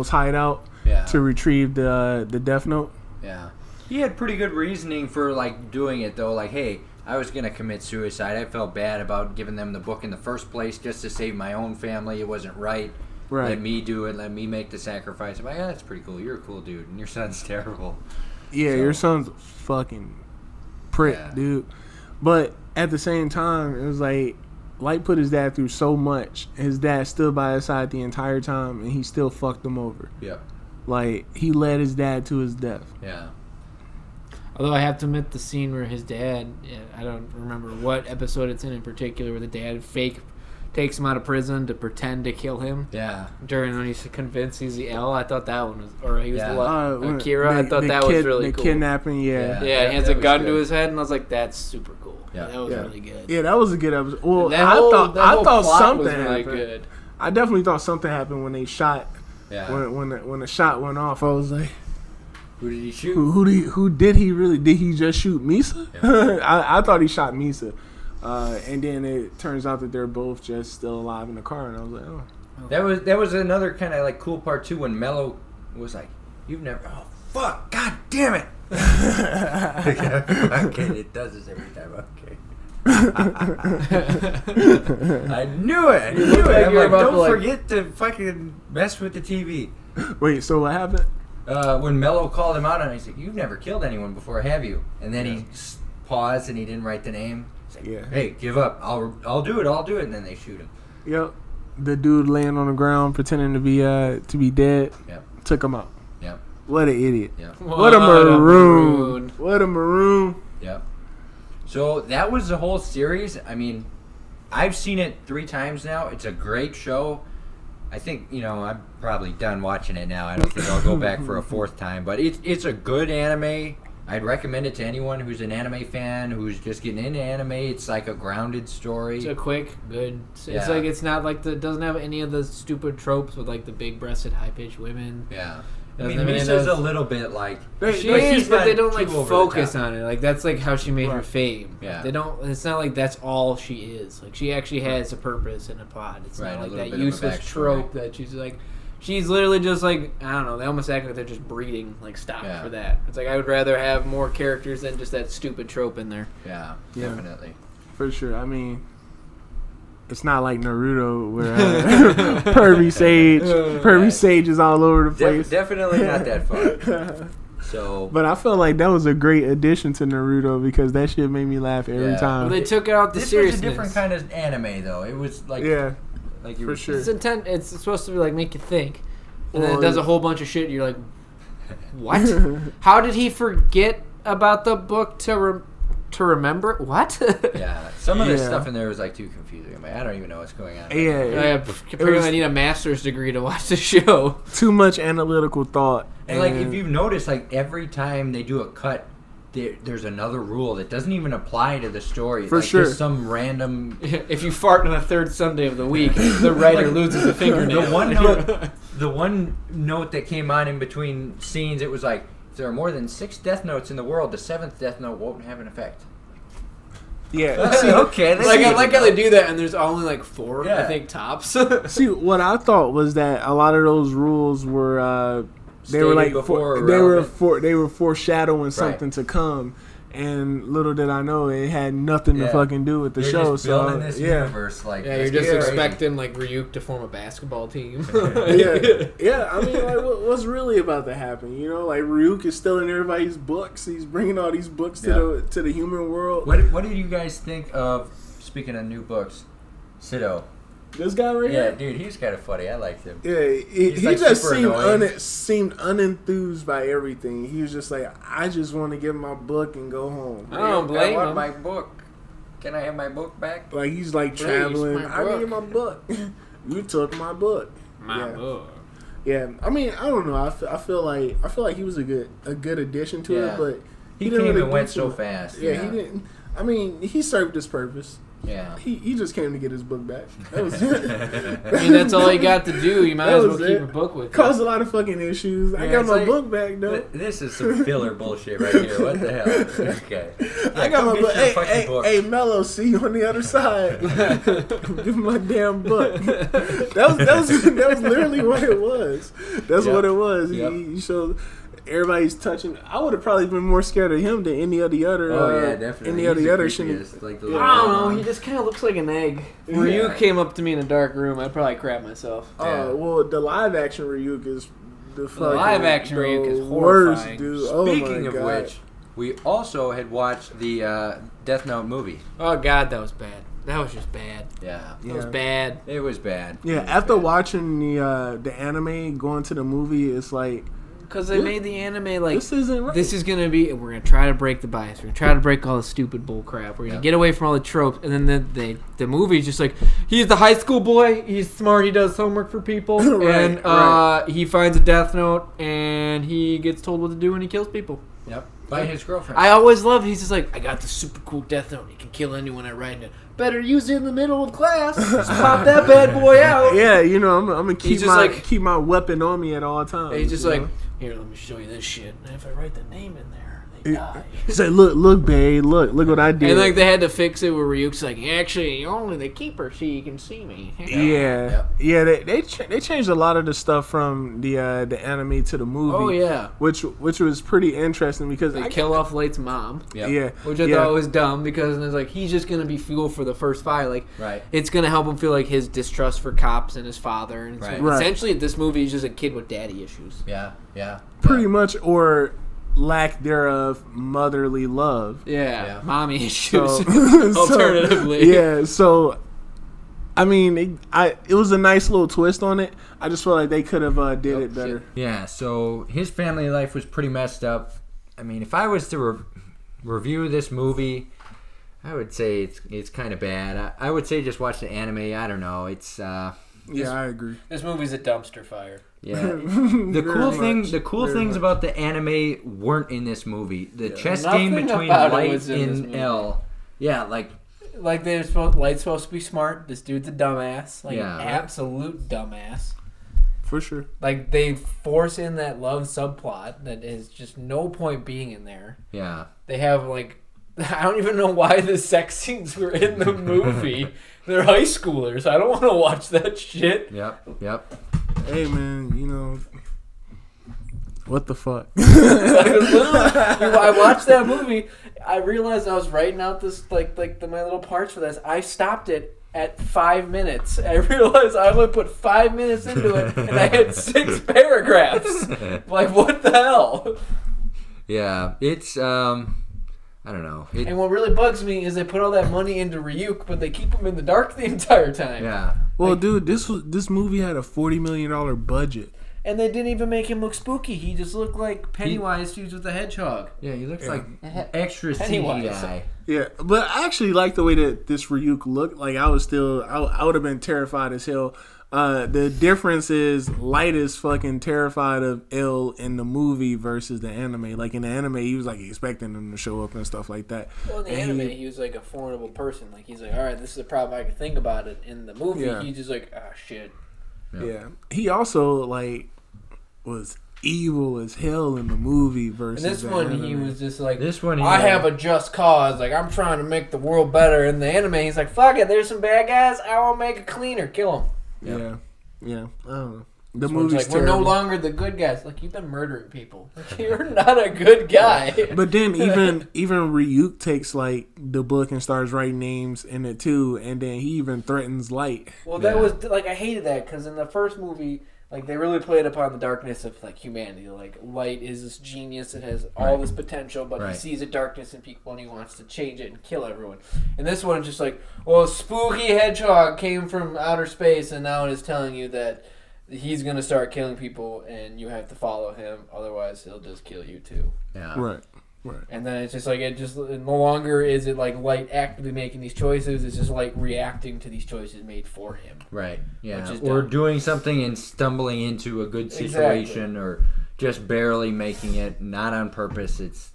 [SPEAKER 3] hideout
[SPEAKER 1] Yeah.
[SPEAKER 3] to retrieve the Death Note.
[SPEAKER 1] Yeah. He had pretty good reasoning for, like, doing it, though. Like, hey, I was going to commit suicide. I felt bad about giving them the book in the first place just to save my own family. It wasn't right.
[SPEAKER 3] Right.
[SPEAKER 1] Let me do it. Let me make the sacrifice. I'm like, yeah, that's pretty cool. You're a cool dude, and your son's terrible.
[SPEAKER 3] Yeah,
[SPEAKER 1] So-
[SPEAKER 3] your son's a fucking prick,
[SPEAKER 1] Yeah.
[SPEAKER 3] dude. But at the same time, it was like Light put his dad through so much. His dad stood by his side the entire time, and he still fucked him over.
[SPEAKER 1] Yep.
[SPEAKER 3] Like, he led his dad to his death.
[SPEAKER 1] Yeah.
[SPEAKER 2] Although I have to admit, the scene where his dad, I don't remember what episode it's in particular, where the dad takes him out of prison to pretend to kill him
[SPEAKER 1] Yeah.
[SPEAKER 2] during when he's convinced he's the L. I thought that one was, or he was
[SPEAKER 1] Yeah.
[SPEAKER 2] Akira. I thought that was really
[SPEAKER 3] the
[SPEAKER 2] cool.
[SPEAKER 3] kidnapping, yeah.
[SPEAKER 2] Yeah, he has
[SPEAKER 1] that
[SPEAKER 2] a
[SPEAKER 1] was
[SPEAKER 2] gun to
[SPEAKER 1] good.
[SPEAKER 2] his head, and I was like, that's super cool.
[SPEAKER 1] Yeah.
[SPEAKER 2] That was
[SPEAKER 3] Yeah.
[SPEAKER 2] really good.
[SPEAKER 3] Yeah, that was a good episode. Well,
[SPEAKER 2] That whole
[SPEAKER 3] thought
[SPEAKER 2] plot
[SPEAKER 3] something
[SPEAKER 2] was really
[SPEAKER 3] happened.
[SPEAKER 2] good.
[SPEAKER 3] I definitely thought something happened when they shot.
[SPEAKER 1] Yeah.
[SPEAKER 3] When the shot went off, I was like,
[SPEAKER 1] Who did he shoot?
[SPEAKER 3] who did he really? Did he just shoot Misa?
[SPEAKER 1] Yeah.
[SPEAKER 3] I thought he shot Misa, and then it turns out that they're both just still alive in the car, and I was like, oh.
[SPEAKER 1] That was another kind of, like, cool part, too, when Mello was like, you've never... Oh, fuck! God damn it! Okay, it does this every time. Okay. I knew it.
[SPEAKER 2] like
[SPEAKER 1] I'm
[SPEAKER 2] you're
[SPEAKER 1] like,
[SPEAKER 2] about
[SPEAKER 1] don't
[SPEAKER 2] to, like-
[SPEAKER 1] forget to fucking mess with the TV.
[SPEAKER 3] Wait, so what happened?
[SPEAKER 1] When Mello called him out on it, he's like, you've never killed anyone before, have you? And then he paused and he didn't write the name. He's like,
[SPEAKER 3] Yeah.
[SPEAKER 1] hey, give up. I'll do it. And then they shoot him.
[SPEAKER 3] Yep, the dude laying on the ground pretending to be dead.
[SPEAKER 1] Yep.
[SPEAKER 3] Took him out.
[SPEAKER 1] Yep.
[SPEAKER 3] What an idiot.
[SPEAKER 1] Yep.
[SPEAKER 3] What a maroon. What a maroon.
[SPEAKER 1] Yep. So that was the whole series. I mean, I've seen it 3 times now. It's a great show. I think, I'm probably done watching it now. I don't think I'll go back for a 4th time. But it's a good anime. I'd recommend it to anyone who's an anime fan, who's just getting into anime. It's like a grounded story.
[SPEAKER 2] It's a quick, good. It's
[SPEAKER 1] Yeah.
[SPEAKER 2] like it's not like it doesn't have any of the stupid tropes with like the big-breasted, high-pitched women.
[SPEAKER 1] Yeah. I
[SPEAKER 2] Doesn't
[SPEAKER 1] mean,
[SPEAKER 2] have any of
[SPEAKER 1] Misa's
[SPEAKER 2] those-
[SPEAKER 1] a little bit like...
[SPEAKER 2] She
[SPEAKER 1] But
[SPEAKER 2] is,
[SPEAKER 1] he's
[SPEAKER 2] but
[SPEAKER 1] not
[SPEAKER 2] they don't like
[SPEAKER 1] too over the
[SPEAKER 2] focus
[SPEAKER 1] top.
[SPEAKER 2] on it. Like that's like how she made her
[SPEAKER 3] Right.
[SPEAKER 2] fame.
[SPEAKER 1] Yeah.
[SPEAKER 2] They don't. It's not like that's all she is. Like she actually has a purpose and a plot. It's
[SPEAKER 1] Right, a
[SPEAKER 2] not like
[SPEAKER 1] little
[SPEAKER 2] that
[SPEAKER 1] bit of a
[SPEAKER 2] useless
[SPEAKER 1] backstory.
[SPEAKER 2] trope that she's like. She's literally just like I don't know. They almost act like they're just breeding like stock
[SPEAKER 1] Yeah.
[SPEAKER 2] for that. It's like I would rather have more characters than just that stupid trope in there.
[SPEAKER 1] Yeah,
[SPEAKER 3] Yeah.
[SPEAKER 1] definitely.
[SPEAKER 3] For sure. I mean, it's not like Naruto where Pervy Sage is all over the place.
[SPEAKER 1] Definitely not that far. So...
[SPEAKER 3] But I felt like that was a great addition to Naruto because that shit made me laugh every
[SPEAKER 1] Yeah.
[SPEAKER 2] Well,
[SPEAKER 3] time.
[SPEAKER 2] they took out the
[SPEAKER 1] This was
[SPEAKER 2] seriousness.
[SPEAKER 1] a different kind of anime, though. It was like...
[SPEAKER 3] Yeah,
[SPEAKER 1] Like you
[SPEAKER 3] for
[SPEAKER 1] were
[SPEAKER 3] sure.
[SPEAKER 2] It's intent. It's supposed to be like make you think, and then
[SPEAKER 3] Well,
[SPEAKER 2] it does a whole bunch of shit. And you're like, what? How did he forget about the book to remember? What?
[SPEAKER 1] Yeah, some of the
[SPEAKER 3] Yeah.
[SPEAKER 1] stuff in there was like too confusing. I'm like, I don't even know what's going on.
[SPEAKER 3] Yeah,
[SPEAKER 2] Apparently,
[SPEAKER 3] was-
[SPEAKER 2] I need a master's degree to watch the show.
[SPEAKER 3] too much analytical thought.
[SPEAKER 1] And like, if you've noticed, like every time they do a cut, there's another rule that doesn't even apply to the story.
[SPEAKER 3] For
[SPEAKER 1] like,
[SPEAKER 3] sure.
[SPEAKER 1] Just some random.
[SPEAKER 2] If you fart on the third Sunday of the week, the writer
[SPEAKER 1] Like,
[SPEAKER 2] loses a fingernail.
[SPEAKER 1] The one note that came on in between scenes, it was like, if there are more than 6 death notes in the world, the 7th death note won't have an effect.
[SPEAKER 3] Yeah.
[SPEAKER 1] Okay, that's
[SPEAKER 2] Like I
[SPEAKER 1] good.
[SPEAKER 2] like how they do that, and there's only like 4, I
[SPEAKER 1] Yeah.
[SPEAKER 2] think, tops.
[SPEAKER 3] See, what I thought was that a lot of those rules were they were like
[SPEAKER 1] before
[SPEAKER 3] they were foreshadowing something to come. And little did I know it had nothing to fucking do with the show.
[SPEAKER 1] Just building this universe, like
[SPEAKER 2] you're just expecting like Ryuk to form a basketball team.
[SPEAKER 3] yeah. I mean, like, what's really about to happen? You know, like Ryuk is still in everybody's books. He's bringing all these books to the human world.
[SPEAKER 1] What did you guys think of? Speaking of new books, Sido.
[SPEAKER 3] This guy right here?
[SPEAKER 1] Yeah, dude, he's kind of funny. I liked him.
[SPEAKER 3] Yeah, he
[SPEAKER 1] like
[SPEAKER 3] just seemed unenthused by everything. He was just like, I just want to get my book and go home.
[SPEAKER 2] I don't blame him.
[SPEAKER 1] I want my book. Can I have my book back?
[SPEAKER 3] Like, he's like traveling. I need my book. You took my book.
[SPEAKER 2] My book.
[SPEAKER 3] Yeah, I mean, I don't know. I feel like he was a good addition to it, but
[SPEAKER 1] he came and went so fast.
[SPEAKER 3] Yeah, he didn't. I mean, he served his purpose.
[SPEAKER 1] Yeah,
[SPEAKER 3] he just came to get his book back. That was
[SPEAKER 2] I mean, that's all you got to do. You might as well keep a book with you.
[SPEAKER 3] Caused a lot of fucking issues. I got my book back though.
[SPEAKER 1] This is some filler bullshit right here. What the hell? Okay,
[SPEAKER 3] I got my book. Hey, Mello, see you on the other side. Give me my damn book. That was literally what it was. That's what it was.
[SPEAKER 1] Yep.
[SPEAKER 3] He showed. Everybody's touching. I would have probably been more scared of him than any of the other.
[SPEAKER 1] Definitely.
[SPEAKER 3] Any of the other shit.
[SPEAKER 2] I don't know. He just kind of looks like an egg. Ryuk came up to me in a dark room, I'd probably crap myself.
[SPEAKER 3] Well, the live action Ryuk is
[SPEAKER 2] live action Ryuk is horrifying.
[SPEAKER 3] Worst, dude.
[SPEAKER 1] Speaking of which, we also had watched the Death Note movie.
[SPEAKER 2] Oh God, that was bad. That was just bad.
[SPEAKER 1] Yeah,
[SPEAKER 2] it was bad.
[SPEAKER 1] It was bad.
[SPEAKER 3] Yeah, after watching the anime, going to the movie, it's like.
[SPEAKER 2] Because they made the anime like
[SPEAKER 3] this isn't right.
[SPEAKER 2] This is gonna be. We're gonna try to break the bias. We're gonna try to break all the stupid bull crap. We're gonna get away from all the tropes. And then the movie's just like he's the high school boy. He's smart. He does homework for people. And he finds a death note and he gets told what to do and he kills people.
[SPEAKER 1] Yep. By his girlfriend.
[SPEAKER 2] I always love. He's just like, I got the super cool death note. He can kill anyone I write it. Better use it in the middle of class. Just pop that bad boy out.
[SPEAKER 3] Yeah, you know, I'm gonna keep my weapon on me at all times.
[SPEAKER 2] He's just like, here, let me show you this shit. And if I write the name in there, they die.
[SPEAKER 3] He's like, look, babe, look what I did.
[SPEAKER 2] And like they had to fix it where Ryuk's like, actually, only the keeper she can see me.
[SPEAKER 3] Yeah. They changed a lot of the stuff from the anime to the movie.
[SPEAKER 2] Oh yeah,
[SPEAKER 3] which was pretty interesting because
[SPEAKER 2] they kill off Light's mom.
[SPEAKER 1] Yep.
[SPEAKER 2] Yeah, which I thought was dumb because it's like he's just gonna be fuel for the first fight. Like, it's gonna help him feel like his distrust for cops and his father. And essentially, this movie is just a kid with daddy issues.
[SPEAKER 1] Yeah.
[SPEAKER 3] Pretty much, or lack thereof, motherly love.
[SPEAKER 2] Yeah. Mommy issues. Alternatively.
[SPEAKER 3] So I mean, it was a nice little twist on it. I just feel like they could have did it better.
[SPEAKER 1] Yeah. So his family life was pretty messed up. I mean, if I was to review this movie, I would say it's kind of bad. I would say just watch the anime. I don't know. It's I
[SPEAKER 3] agree.
[SPEAKER 2] This movie's a dumpster fire.
[SPEAKER 1] Yeah. The cool things about the anime weren't in this movie. The chess game between Light and L. Yeah, like
[SPEAKER 2] Light's supposed to be smart. This dude's a dumbass. Absolute dumbass.
[SPEAKER 3] For sure.
[SPEAKER 2] Like, they force in that love subplot that is just no point being in there.
[SPEAKER 1] Yeah.
[SPEAKER 2] They have, like, I don't even know why the sex scenes were in the movie. They're high schoolers. I don't want to watch that shit.
[SPEAKER 1] Yep.
[SPEAKER 3] Hey, man, you know, what the fuck?
[SPEAKER 2] I watched that movie. I realized I was writing out this, my little parts for this. I stopped it at 5 minutes. I realized I only put 5 minutes into it, and I had 6 paragraphs. Like, what the hell?
[SPEAKER 1] Yeah, it's, I don't know.
[SPEAKER 2] And what really bugs me is they put all that money into Ryuk, but they keep him in the dark the entire time.
[SPEAKER 3] Yeah. Well, dude, this movie had a $40 million budget.
[SPEAKER 2] And they didn't even make him look spooky. He just looked like Pennywise fused with a hedgehog.
[SPEAKER 1] Yeah, he looks like extra CGI.
[SPEAKER 3] Yeah, but I actually like the way that this Ryuk looked. Like, I would have been terrified as hell. The difference is Light is fucking terrified of L in the movie versus the anime. Like, in the anime, he was like expecting them to show up and stuff like that.
[SPEAKER 2] Well, in the anime, he was like a formidable person. Like, he's like, all right, this is a problem I can think about it. In the movie, he's just like, ah, shit.
[SPEAKER 3] Yeah. He also, like, was evil as hell in the movie versus
[SPEAKER 2] and this
[SPEAKER 3] the
[SPEAKER 2] one
[SPEAKER 3] anime.
[SPEAKER 2] he was just like,
[SPEAKER 1] I
[SPEAKER 2] have a just cause, like I'm trying to make the world better. In the anime he's like, fuck it, there's some bad guys, I want to make it cleaner, kill them.
[SPEAKER 3] Yeah I don't know. The
[SPEAKER 2] So
[SPEAKER 3] movie's
[SPEAKER 2] it's like, we're no
[SPEAKER 3] terrible.
[SPEAKER 2] longer the good guys. Like, you've been murdering people. You're not a good guy.
[SPEAKER 3] But then even Ryuk takes like the book and starts writing names in it too, and then he even threatens Light.
[SPEAKER 2] Well, that was like, I hated that because in the first movie, like, they really played upon the darkness of like humanity. Like, Light is this genius that has all this potential, but he sees a darkness in people and he wants to change it and kill everyone. And this one is just like, well, a spooky hedgehog came from outer space and now it is telling you that he's gonna start killing people and you have to follow him, otherwise he'll just kill you too.
[SPEAKER 1] Yeah.
[SPEAKER 3] Right.
[SPEAKER 2] And then it's just like, no longer is it like Light actively making these choices, it's just like reacting to these choices made for him.
[SPEAKER 1] Right. Yeah.
[SPEAKER 2] Which is
[SPEAKER 1] Or
[SPEAKER 2] dumb.
[SPEAKER 1] doing something and stumbling into a good situation, or just barely making it, not on purpose.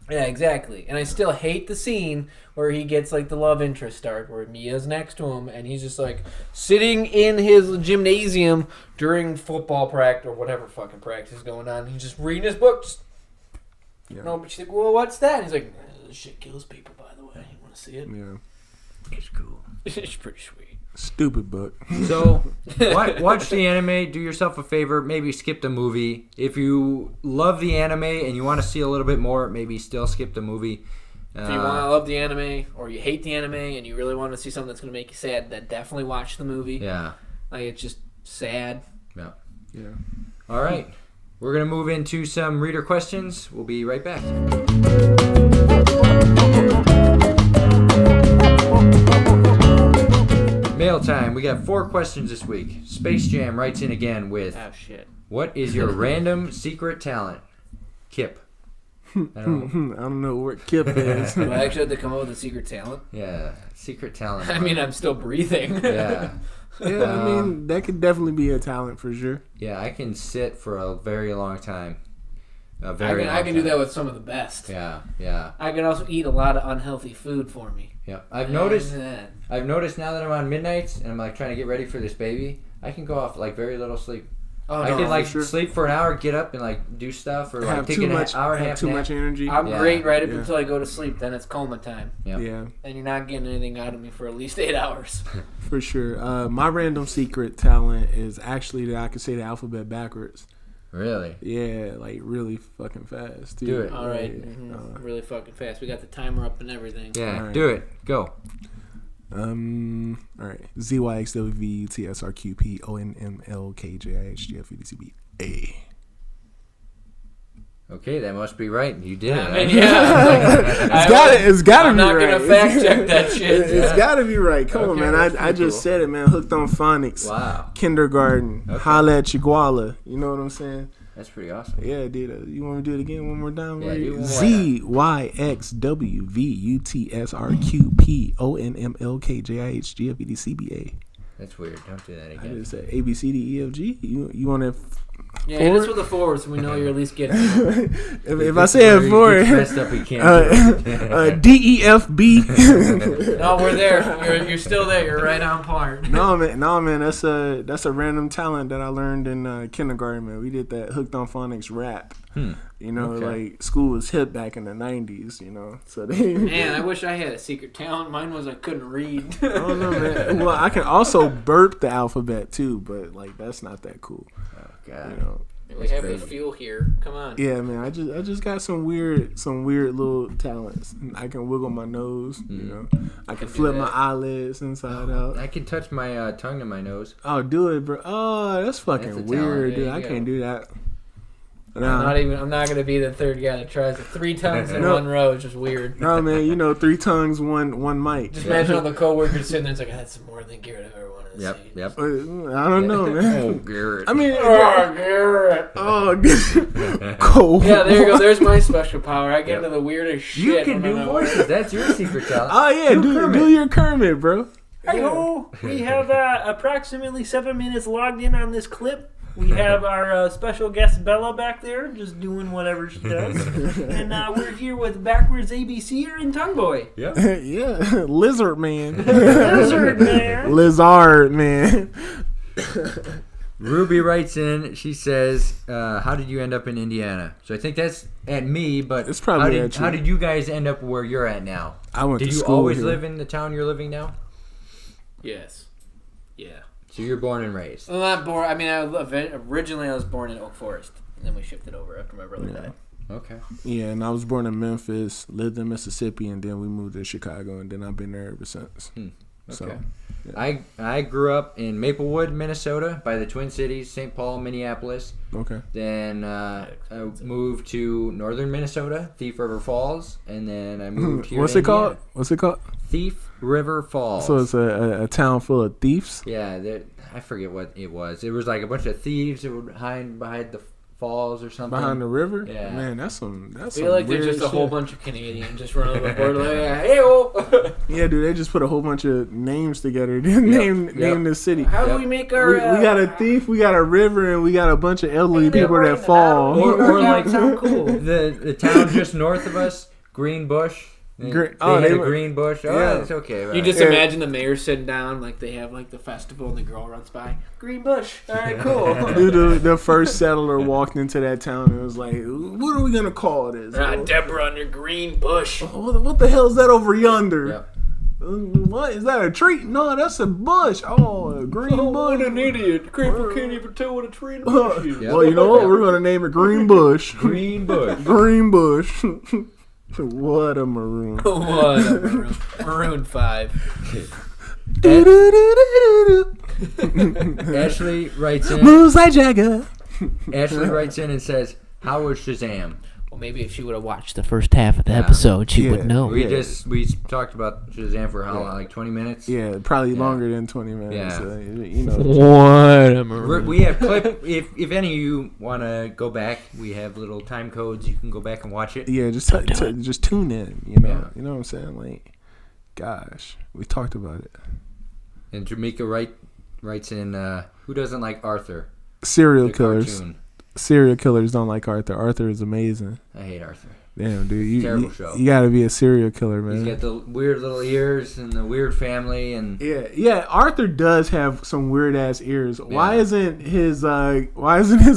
[SPEAKER 2] Yeah, exactly. And I still hate the scene where he gets like the love interest start, where Mia's next to him, and he's just like sitting in his gymnasium during football practice or whatever fucking practice is going on. He's just reading his books.
[SPEAKER 3] Yeah.
[SPEAKER 2] No, but she's like, well, what's that? And he's like, this shit kills people, by the way. You want to see it?
[SPEAKER 3] Yeah.
[SPEAKER 1] It's cool.
[SPEAKER 2] It's pretty sweet.
[SPEAKER 3] Stupid book.
[SPEAKER 1] So, watch the anime. Do yourself a favor. Maybe skip the movie. If you love the anime and you want to see a little bit more, maybe still skip the movie.
[SPEAKER 2] If you want to love the anime, or you hate the anime, and you really want to see something that's going to make you sad, then definitely watch the movie.
[SPEAKER 1] Yeah.
[SPEAKER 2] Like, it's just sad.
[SPEAKER 1] Yeah.
[SPEAKER 3] Yeah.
[SPEAKER 1] All right. We're going to move into some reader questions. We'll be right back. Mail time. We got 4 questions this week. Space Jam writes in again with,
[SPEAKER 2] Oh, shit.
[SPEAKER 1] what is your random secret talent? Kip. I don't know.
[SPEAKER 3] I don't know what Kip is.
[SPEAKER 2] Do I actually have to come up with a secret talent?
[SPEAKER 1] Yeah, secret talent.
[SPEAKER 2] I mean, I'm still breathing.
[SPEAKER 1] Yeah.
[SPEAKER 3] Yeah, I mean, that could definitely be a talent for sure.
[SPEAKER 1] Yeah, I can sit for a very long time.
[SPEAKER 2] I can do that with some of the best.
[SPEAKER 1] Yeah, yeah.
[SPEAKER 2] I can also eat a lot of unhealthy food for me.
[SPEAKER 1] Yeah. I've noticed now that I'm on midnights and I'm like trying to get ready for this baby, I can go off like very little sleep.
[SPEAKER 2] Oh,
[SPEAKER 1] I
[SPEAKER 2] no,
[SPEAKER 1] can like
[SPEAKER 3] sure.
[SPEAKER 1] sleep for an hour, get up and like do stuff, or like
[SPEAKER 3] Have
[SPEAKER 1] take
[SPEAKER 3] too
[SPEAKER 1] an
[SPEAKER 3] much,
[SPEAKER 1] hour and a
[SPEAKER 3] have
[SPEAKER 1] half
[SPEAKER 3] too
[SPEAKER 1] nap.
[SPEAKER 3] much energy.
[SPEAKER 2] I'm
[SPEAKER 1] Yeah.
[SPEAKER 2] great right up
[SPEAKER 3] Yeah.
[SPEAKER 2] until I go to sleep. Then it's coma time.
[SPEAKER 1] Yep.
[SPEAKER 3] Yeah,
[SPEAKER 2] And you're not getting anything out of me for at least 8 hours.
[SPEAKER 3] for sure. My random secret talent is actually that I can say the alphabet backwards.
[SPEAKER 1] Really?
[SPEAKER 3] Yeah, like really fucking fast. Dude.
[SPEAKER 1] Do it.
[SPEAKER 2] All right.
[SPEAKER 3] Yeah.
[SPEAKER 2] Really fucking fast. We got the timer up and everything.
[SPEAKER 1] Yeah.
[SPEAKER 3] All right.
[SPEAKER 1] Do it. Go.
[SPEAKER 3] All right. ZYXWVTSRQPONMLKJIHGFEDCBA.
[SPEAKER 1] Okay, that must be right. You did it.
[SPEAKER 2] I mean, yeah.
[SPEAKER 3] It's gotta
[SPEAKER 2] I'm
[SPEAKER 3] be
[SPEAKER 2] not
[SPEAKER 3] right.
[SPEAKER 2] gonna fact check that shit.
[SPEAKER 3] It's gotta be right. Come on,
[SPEAKER 1] Okay,
[SPEAKER 3] man.
[SPEAKER 1] that's
[SPEAKER 3] I
[SPEAKER 1] pretty
[SPEAKER 3] just
[SPEAKER 1] cool.
[SPEAKER 3] said it, man. Hooked on phonics.
[SPEAKER 1] Wow.
[SPEAKER 3] Kindergarten.
[SPEAKER 1] Okay.
[SPEAKER 3] Holla at Chiguala. You know what I'm saying?
[SPEAKER 1] That's pretty awesome.
[SPEAKER 3] Yeah, dude. You want me to do it again one more time?
[SPEAKER 1] Yeah, do one more
[SPEAKER 3] ZYXWVUTSRQPONMLKJIHGFEDCBA.
[SPEAKER 1] That's weird. Don't do that
[SPEAKER 3] I
[SPEAKER 1] again.
[SPEAKER 3] just said ABCDEFG. You want to?
[SPEAKER 2] Yeah, hit us with a forward so we know you're at least getting it.
[SPEAKER 3] if I say it for it,
[SPEAKER 1] Messed up, we can't do it.
[SPEAKER 3] DEFB.
[SPEAKER 2] No, we're there. You're still there. You're right on par.
[SPEAKER 3] No man, that's a random talent that I learned in kindergarten, man. We did that Hooked on Phonics rap. You know,
[SPEAKER 1] Okay.
[SPEAKER 3] like school was hip back in the 90s, you know. So they
[SPEAKER 2] Man, I wish I had a secret talent. Mine was I couldn't read.
[SPEAKER 3] I don't know, man. Well, I can also burp the alphabet too, but like that's not that cool.
[SPEAKER 1] Oh, God.
[SPEAKER 3] You know.
[SPEAKER 2] We have a fuel here. Come on.
[SPEAKER 3] Yeah, man. I just got some weird little talents. I can wiggle my nose, you know. I can
[SPEAKER 2] do
[SPEAKER 3] flip my
[SPEAKER 2] that.
[SPEAKER 3] eyelids inside out.
[SPEAKER 1] I can touch my tongue to my nose.
[SPEAKER 3] Oh, do it, bro. Oh, that's fucking
[SPEAKER 1] That's a
[SPEAKER 3] weird,
[SPEAKER 1] talent.
[SPEAKER 3] dude.
[SPEAKER 2] There
[SPEAKER 3] I
[SPEAKER 2] you
[SPEAKER 3] can't
[SPEAKER 2] go.
[SPEAKER 3] do that.
[SPEAKER 2] I'm not gonna be the third guy that tries it 3 times in
[SPEAKER 3] No.
[SPEAKER 2] one row. It's just weird.
[SPEAKER 3] No, man. You know, 3 tongues, one mic.
[SPEAKER 2] Just imagine all the coworkers sitting there. It's like, that's more than Garrett I've ever wanted to
[SPEAKER 1] Yep,
[SPEAKER 2] see.
[SPEAKER 1] yep.
[SPEAKER 3] I don't know,
[SPEAKER 1] Oh,
[SPEAKER 3] man.
[SPEAKER 1] Garrett.
[SPEAKER 3] I mean,
[SPEAKER 2] Oh, Garrett.
[SPEAKER 3] cold.
[SPEAKER 2] Yeah, there you go. There's my special power. I get into the weirdest shit.
[SPEAKER 1] You can
[SPEAKER 2] when
[SPEAKER 1] do
[SPEAKER 2] I'm at
[SPEAKER 1] voices.
[SPEAKER 2] work.
[SPEAKER 1] That's your secret talent.
[SPEAKER 3] Oh yeah, do your Kermit, bro.
[SPEAKER 5] Hi-ho! We have approximately 7 minutes logged in on this clip. We have our special guest Bella back there just doing whatever she does. And we're here with backwards ABCer and Tongue Boy.
[SPEAKER 1] Yep.
[SPEAKER 3] Yeah, Lizard Man.
[SPEAKER 5] Lizard Man.
[SPEAKER 3] Lizard Man.
[SPEAKER 1] Ruby writes in. She says, "How did you end up in Indiana?" So I think that's at me, but
[SPEAKER 3] It's probably at you.
[SPEAKER 1] how did you guys end up where you're at now?
[SPEAKER 3] I went
[SPEAKER 1] Did
[SPEAKER 3] to
[SPEAKER 1] you
[SPEAKER 3] school
[SPEAKER 1] always
[SPEAKER 3] here.
[SPEAKER 1] live in the town you're living now?
[SPEAKER 2] Yes. Yeah.
[SPEAKER 1] So you're born and raised.
[SPEAKER 2] Well, not born. I mean, originally I was born in Oak Forest, and then we shifted over after my brother died.
[SPEAKER 1] Okay.
[SPEAKER 3] Yeah, and I was born in Memphis, lived in Mississippi, and then we moved to Chicago, and then I've been there ever since.
[SPEAKER 1] Okay.
[SPEAKER 3] So, yeah.
[SPEAKER 1] I grew up in Maplewood, Minnesota, by the Twin Cities, St. Paul, Minneapolis.
[SPEAKER 3] Okay.
[SPEAKER 1] Then I moved to northern Minnesota, Thief River Falls, and then I moved here.
[SPEAKER 3] What's it called? What's it called?
[SPEAKER 1] Thief River Falls.
[SPEAKER 3] So it's a town full of thieves?
[SPEAKER 1] Yeah, I forget what it was. It was like a bunch of thieves that would hide behind the falls or something.
[SPEAKER 3] Behind the river?
[SPEAKER 1] Yeah.
[SPEAKER 3] Man, that's some
[SPEAKER 2] I feel like there's just a
[SPEAKER 3] shit.
[SPEAKER 2] whole bunch of Canadians just running over the border like, hey-oh.
[SPEAKER 3] Yeah, dude, they just put a whole bunch of names together. Name the city.
[SPEAKER 2] How do we make our...
[SPEAKER 3] We got a thief, we got a river, and we got a bunch of elderly people that fall.
[SPEAKER 1] Or like the town just north of us, Green Bush. They had a green bush. Oh, yeah. It's okay. Right?
[SPEAKER 2] You just imagine the mayor sitting down, like they have like the festival, and the girl runs by. Green bush. All right, cool.
[SPEAKER 3] Dude, the first settler walked into that town and was like, "What are we gonna call this?
[SPEAKER 2] Deborah on your green bush.
[SPEAKER 3] What the hell is that over yonder?
[SPEAKER 1] Yep.
[SPEAKER 3] What is that? A tree? No, that's a bush. Oh, a green bush.
[SPEAKER 2] What an idiot! Creeper can't even tell what a tree and a bush is.
[SPEAKER 3] Well, you know what? We're gonna name it Green Bush.
[SPEAKER 1] Green Bush.
[SPEAKER 3] Green Bush. What a maroon.
[SPEAKER 2] What a maroon. Maroon 5.
[SPEAKER 1] Ashley writes in.
[SPEAKER 3] Moves like Jagger.
[SPEAKER 1] Ashley writes in and says, "How was Shazam?"
[SPEAKER 2] Well, maybe if she would have watched the first half of the episode, she would know.
[SPEAKER 1] We talked about Shazam for how long? Like 20 minutes?
[SPEAKER 3] Yeah, probably longer than 20 minutes.
[SPEAKER 1] Yeah.
[SPEAKER 3] You know.
[SPEAKER 2] What a maroon.
[SPEAKER 1] We have clip. If any of you want to go back, we have little time codes. You can go back and watch it.
[SPEAKER 3] Yeah, just tune in. You know,
[SPEAKER 1] Yeah.
[SPEAKER 3] You know what I'm saying? Like, gosh, we talked about it.
[SPEAKER 1] And Jamaica writes in, who doesn't like Arthur?
[SPEAKER 3] Serial
[SPEAKER 1] The
[SPEAKER 3] killers.
[SPEAKER 1] cartoon.
[SPEAKER 3] Serial killers don't like Arthur. Arthur is amazing.
[SPEAKER 1] I hate Arthur.
[SPEAKER 3] Damn, dude,
[SPEAKER 1] Terrible show.
[SPEAKER 3] You gotta be a serial killer, man.
[SPEAKER 1] He's got the weird little ears and the weird family and
[SPEAKER 3] Yeah. Arthur does have some weird ass ears. Why isn't his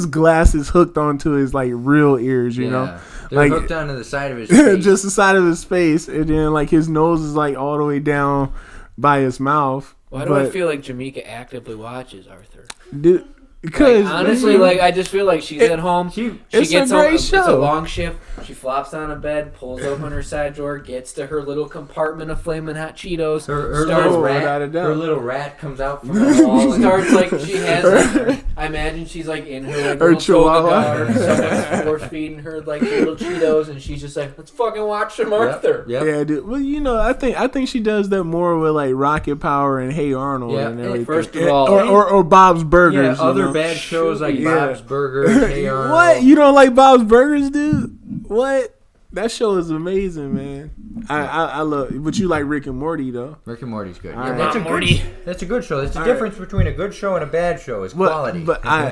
[SPEAKER 3] glasses hooked onto his like real ears? You know,
[SPEAKER 1] they're
[SPEAKER 3] like
[SPEAKER 1] hooked onto the side of his face.
[SPEAKER 3] just the side of his face, and then like his nose is like all the way down by his mouth.
[SPEAKER 2] Why do I feel like Jamaica actively watches Arthur?
[SPEAKER 3] Dude, because
[SPEAKER 2] honestly, like I just feel like she's at home. She
[SPEAKER 3] it's
[SPEAKER 2] gets
[SPEAKER 3] a great
[SPEAKER 2] It's a
[SPEAKER 3] show.
[SPEAKER 2] long shift. She flops on a bed, pulls open her side drawer, gets to her little compartment of flaming hot Cheetos.
[SPEAKER 1] Her little rat comes out from the wall.
[SPEAKER 2] She starts like she has. Like, I imagine she's like in her like little
[SPEAKER 3] chihuahua.
[SPEAKER 2] toga garb. Someone's force feeding her like little Cheetos, and she's just like, "Let's fucking watch some Arthur."
[SPEAKER 1] Yep.
[SPEAKER 3] Yeah, dude. Well, you know, I think she does that more with like Rocket Power and Hey Arnold and everything.
[SPEAKER 2] First of all,
[SPEAKER 3] or Bob's Burgers.
[SPEAKER 1] Yeah, other bad shows like Bob's Burgers, Hey Arnold.
[SPEAKER 3] What? You don't like Bob's Burgers, dude? What? That show is amazing, man. I love it. But you like Rick and Morty, though.
[SPEAKER 1] Rick and Morty's good.
[SPEAKER 3] Right.
[SPEAKER 1] That's a
[SPEAKER 2] Morty.
[SPEAKER 1] That's a good show. That's the difference between a good show and a bad show is quality.
[SPEAKER 3] But I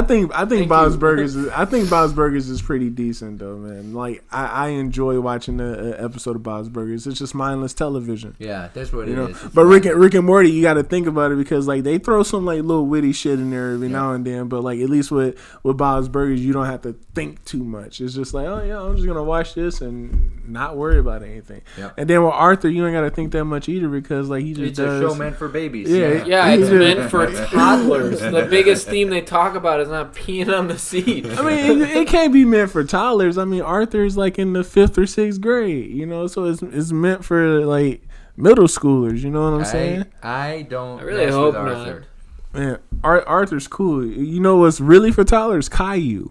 [SPEAKER 3] think Bob's Burgers is pretty decent though, man. Like I enjoy watching the episode of Bob's Burgers. It's just mindless television.
[SPEAKER 1] Yeah, that's what it is.
[SPEAKER 3] But Rick and Morty, you got to think about it because like they throw some like little witty shit in there every now and then. But like at least with Bob's Burgers, you don't have to think too much. It's just like, oh yeah, I'm just gonna watch this and not worry about anything.
[SPEAKER 1] Yep.
[SPEAKER 3] And then with Arthur, you ain't got to think that much either because like he just
[SPEAKER 1] it's
[SPEAKER 3] does.
[SPEAKER 1] a show meant for babies.
[SPEAKER 2] Yeah, it's meant for toddlers. The biggest theme they talk about is not peeing on the seat.
[SPEAKER 3] I mean, it can't be meant for toddlers. I mean, Arthur's like in the 5th or 6th grade, you know, so it's meant for like middle schoolers. You know what I'm saying?
[SPEAKER 1] I don't.
[SPEAKER 2] I really
[SPEAKER 1] mess
[SPEAKER 2] hope
[SPEAKER 1] with
[SPEAKER 2] not.
[SPEAKER 1] Arthur.
[SPEAKER 3] Man, Arthur's cool. You know what's really for toddlers? Caillou.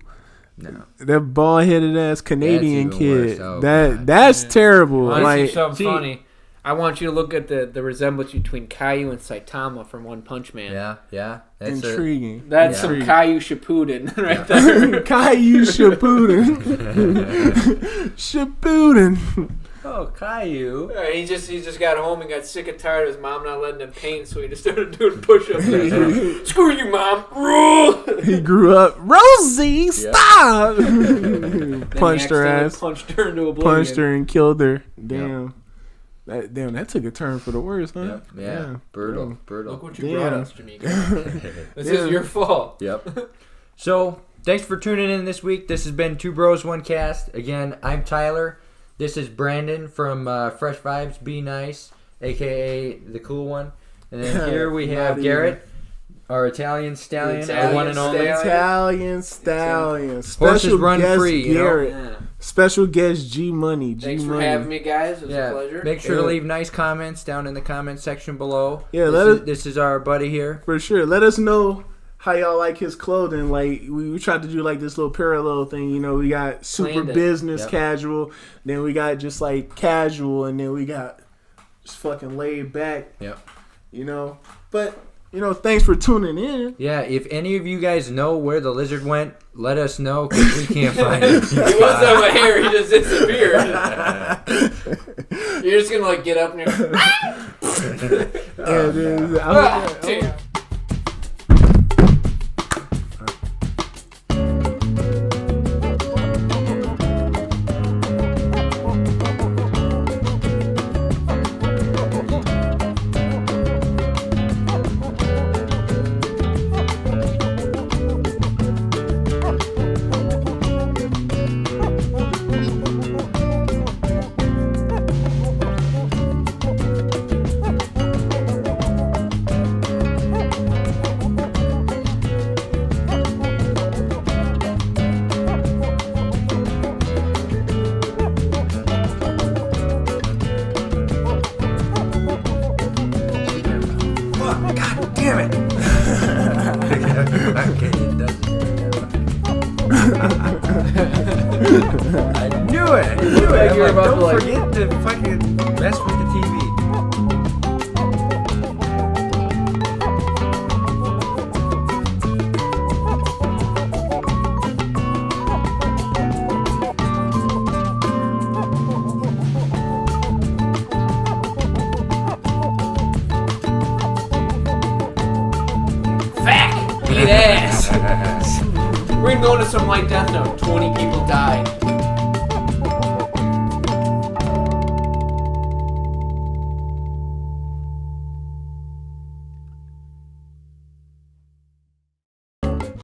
[SPEAKER 1] No.
[SPEAKER 3] That bald-headed ass Canadian
[SPEAKER 1] That's even
[SPEAKER 3] kid.
[SPEAKER 1] worse. Oh, God.
[SPEAKER 3] That's terrible.
[SPEAKER 2] I want to
[SPEAKER 3] Like,
[SPEAKER 2] see something funny. I want you to look at the resemblance between Caillou and Saitama from One Punch Man.
[SPEAKER 1] Yeah. That's
[SPEAKER 3] intriguing.
[SPEAKER 2] That's some Caillou Shippuden right there.
[SPEAKER 3] Caillou Shippuden. Shippuden.
[SPEAKER 1] Oh, Caillou.
[SPEAKER 2] He just got home and got sick and tired of his mom not letting him paint, so he just started doing push-ups. Screw you, Mom.
[SPEAKER 3] He grew up. Rosie, stop! Punched her ass.
[SPEAKER 2] Punched her into oblivion.
[SPEAKER 3] Punched her and killed her. Damn. That took a turn for the worse, huh?
[SPEAKER 1] Yeah. Brutal.
[SPEAKER 2] Look what you brought us, Jamaica. This is your fault.
[SPEAKER 1] Yep. So, thanks for tuning in this week. This has been Two Bros, One Cast. Again, I'm Tyler. This is Brandon from Freshviibez, Be Nice, a.k.a. the cool one. And then here we have Garrett, our Italian stallion, our one and only.
[SPEAKER 3] Italian stallion.
[SPEAKER 1] Horses
[SPEAKER 3] Special
[SPEAKER 1] run
[SPEAKER 3] guest
[SPEAKER 1] free,
[SPEAKER 3] Garrett.
[SPEAKER 1] you know?
[SPEAKER 2] Yeah.
[SPEAKER 3] Special guest G Money.
[SPEAKER 2] Thanks for having me, guys. It was a pleasure.
[SPEAKER 1] Make sure to leave nice comments down in the comment section below.
[SPEAKER 3] Yeah,
[SPEAKER 1] this is our buddy here.
[SPEAKER 3] For sure. Let us know how y'all like his clothing. Like we tried to do like this little parallel thing. You know, we got super business casual, then we got just like casual, and then we got just fucking laid back.
[SPEAKER 1] Yep.
[SPEAKER 3] You know, but you know, thanks for tuning in.
[SPEAKER 1] Yeah, if any of you guys know where the lizard went, let us know because we can't find it.
[SPEAKER 2] He wants to have a hair. He just disappeared. You're just gonna like get up and you're.
[SPEAKER 1] God damn it! Okay, it doesn't. I knew it! I knew it! I'm like, don't forget to fucking mess with the TV.
[SPEAKER 2] Eat ass. We're gonna go into some light death note. 20 people died.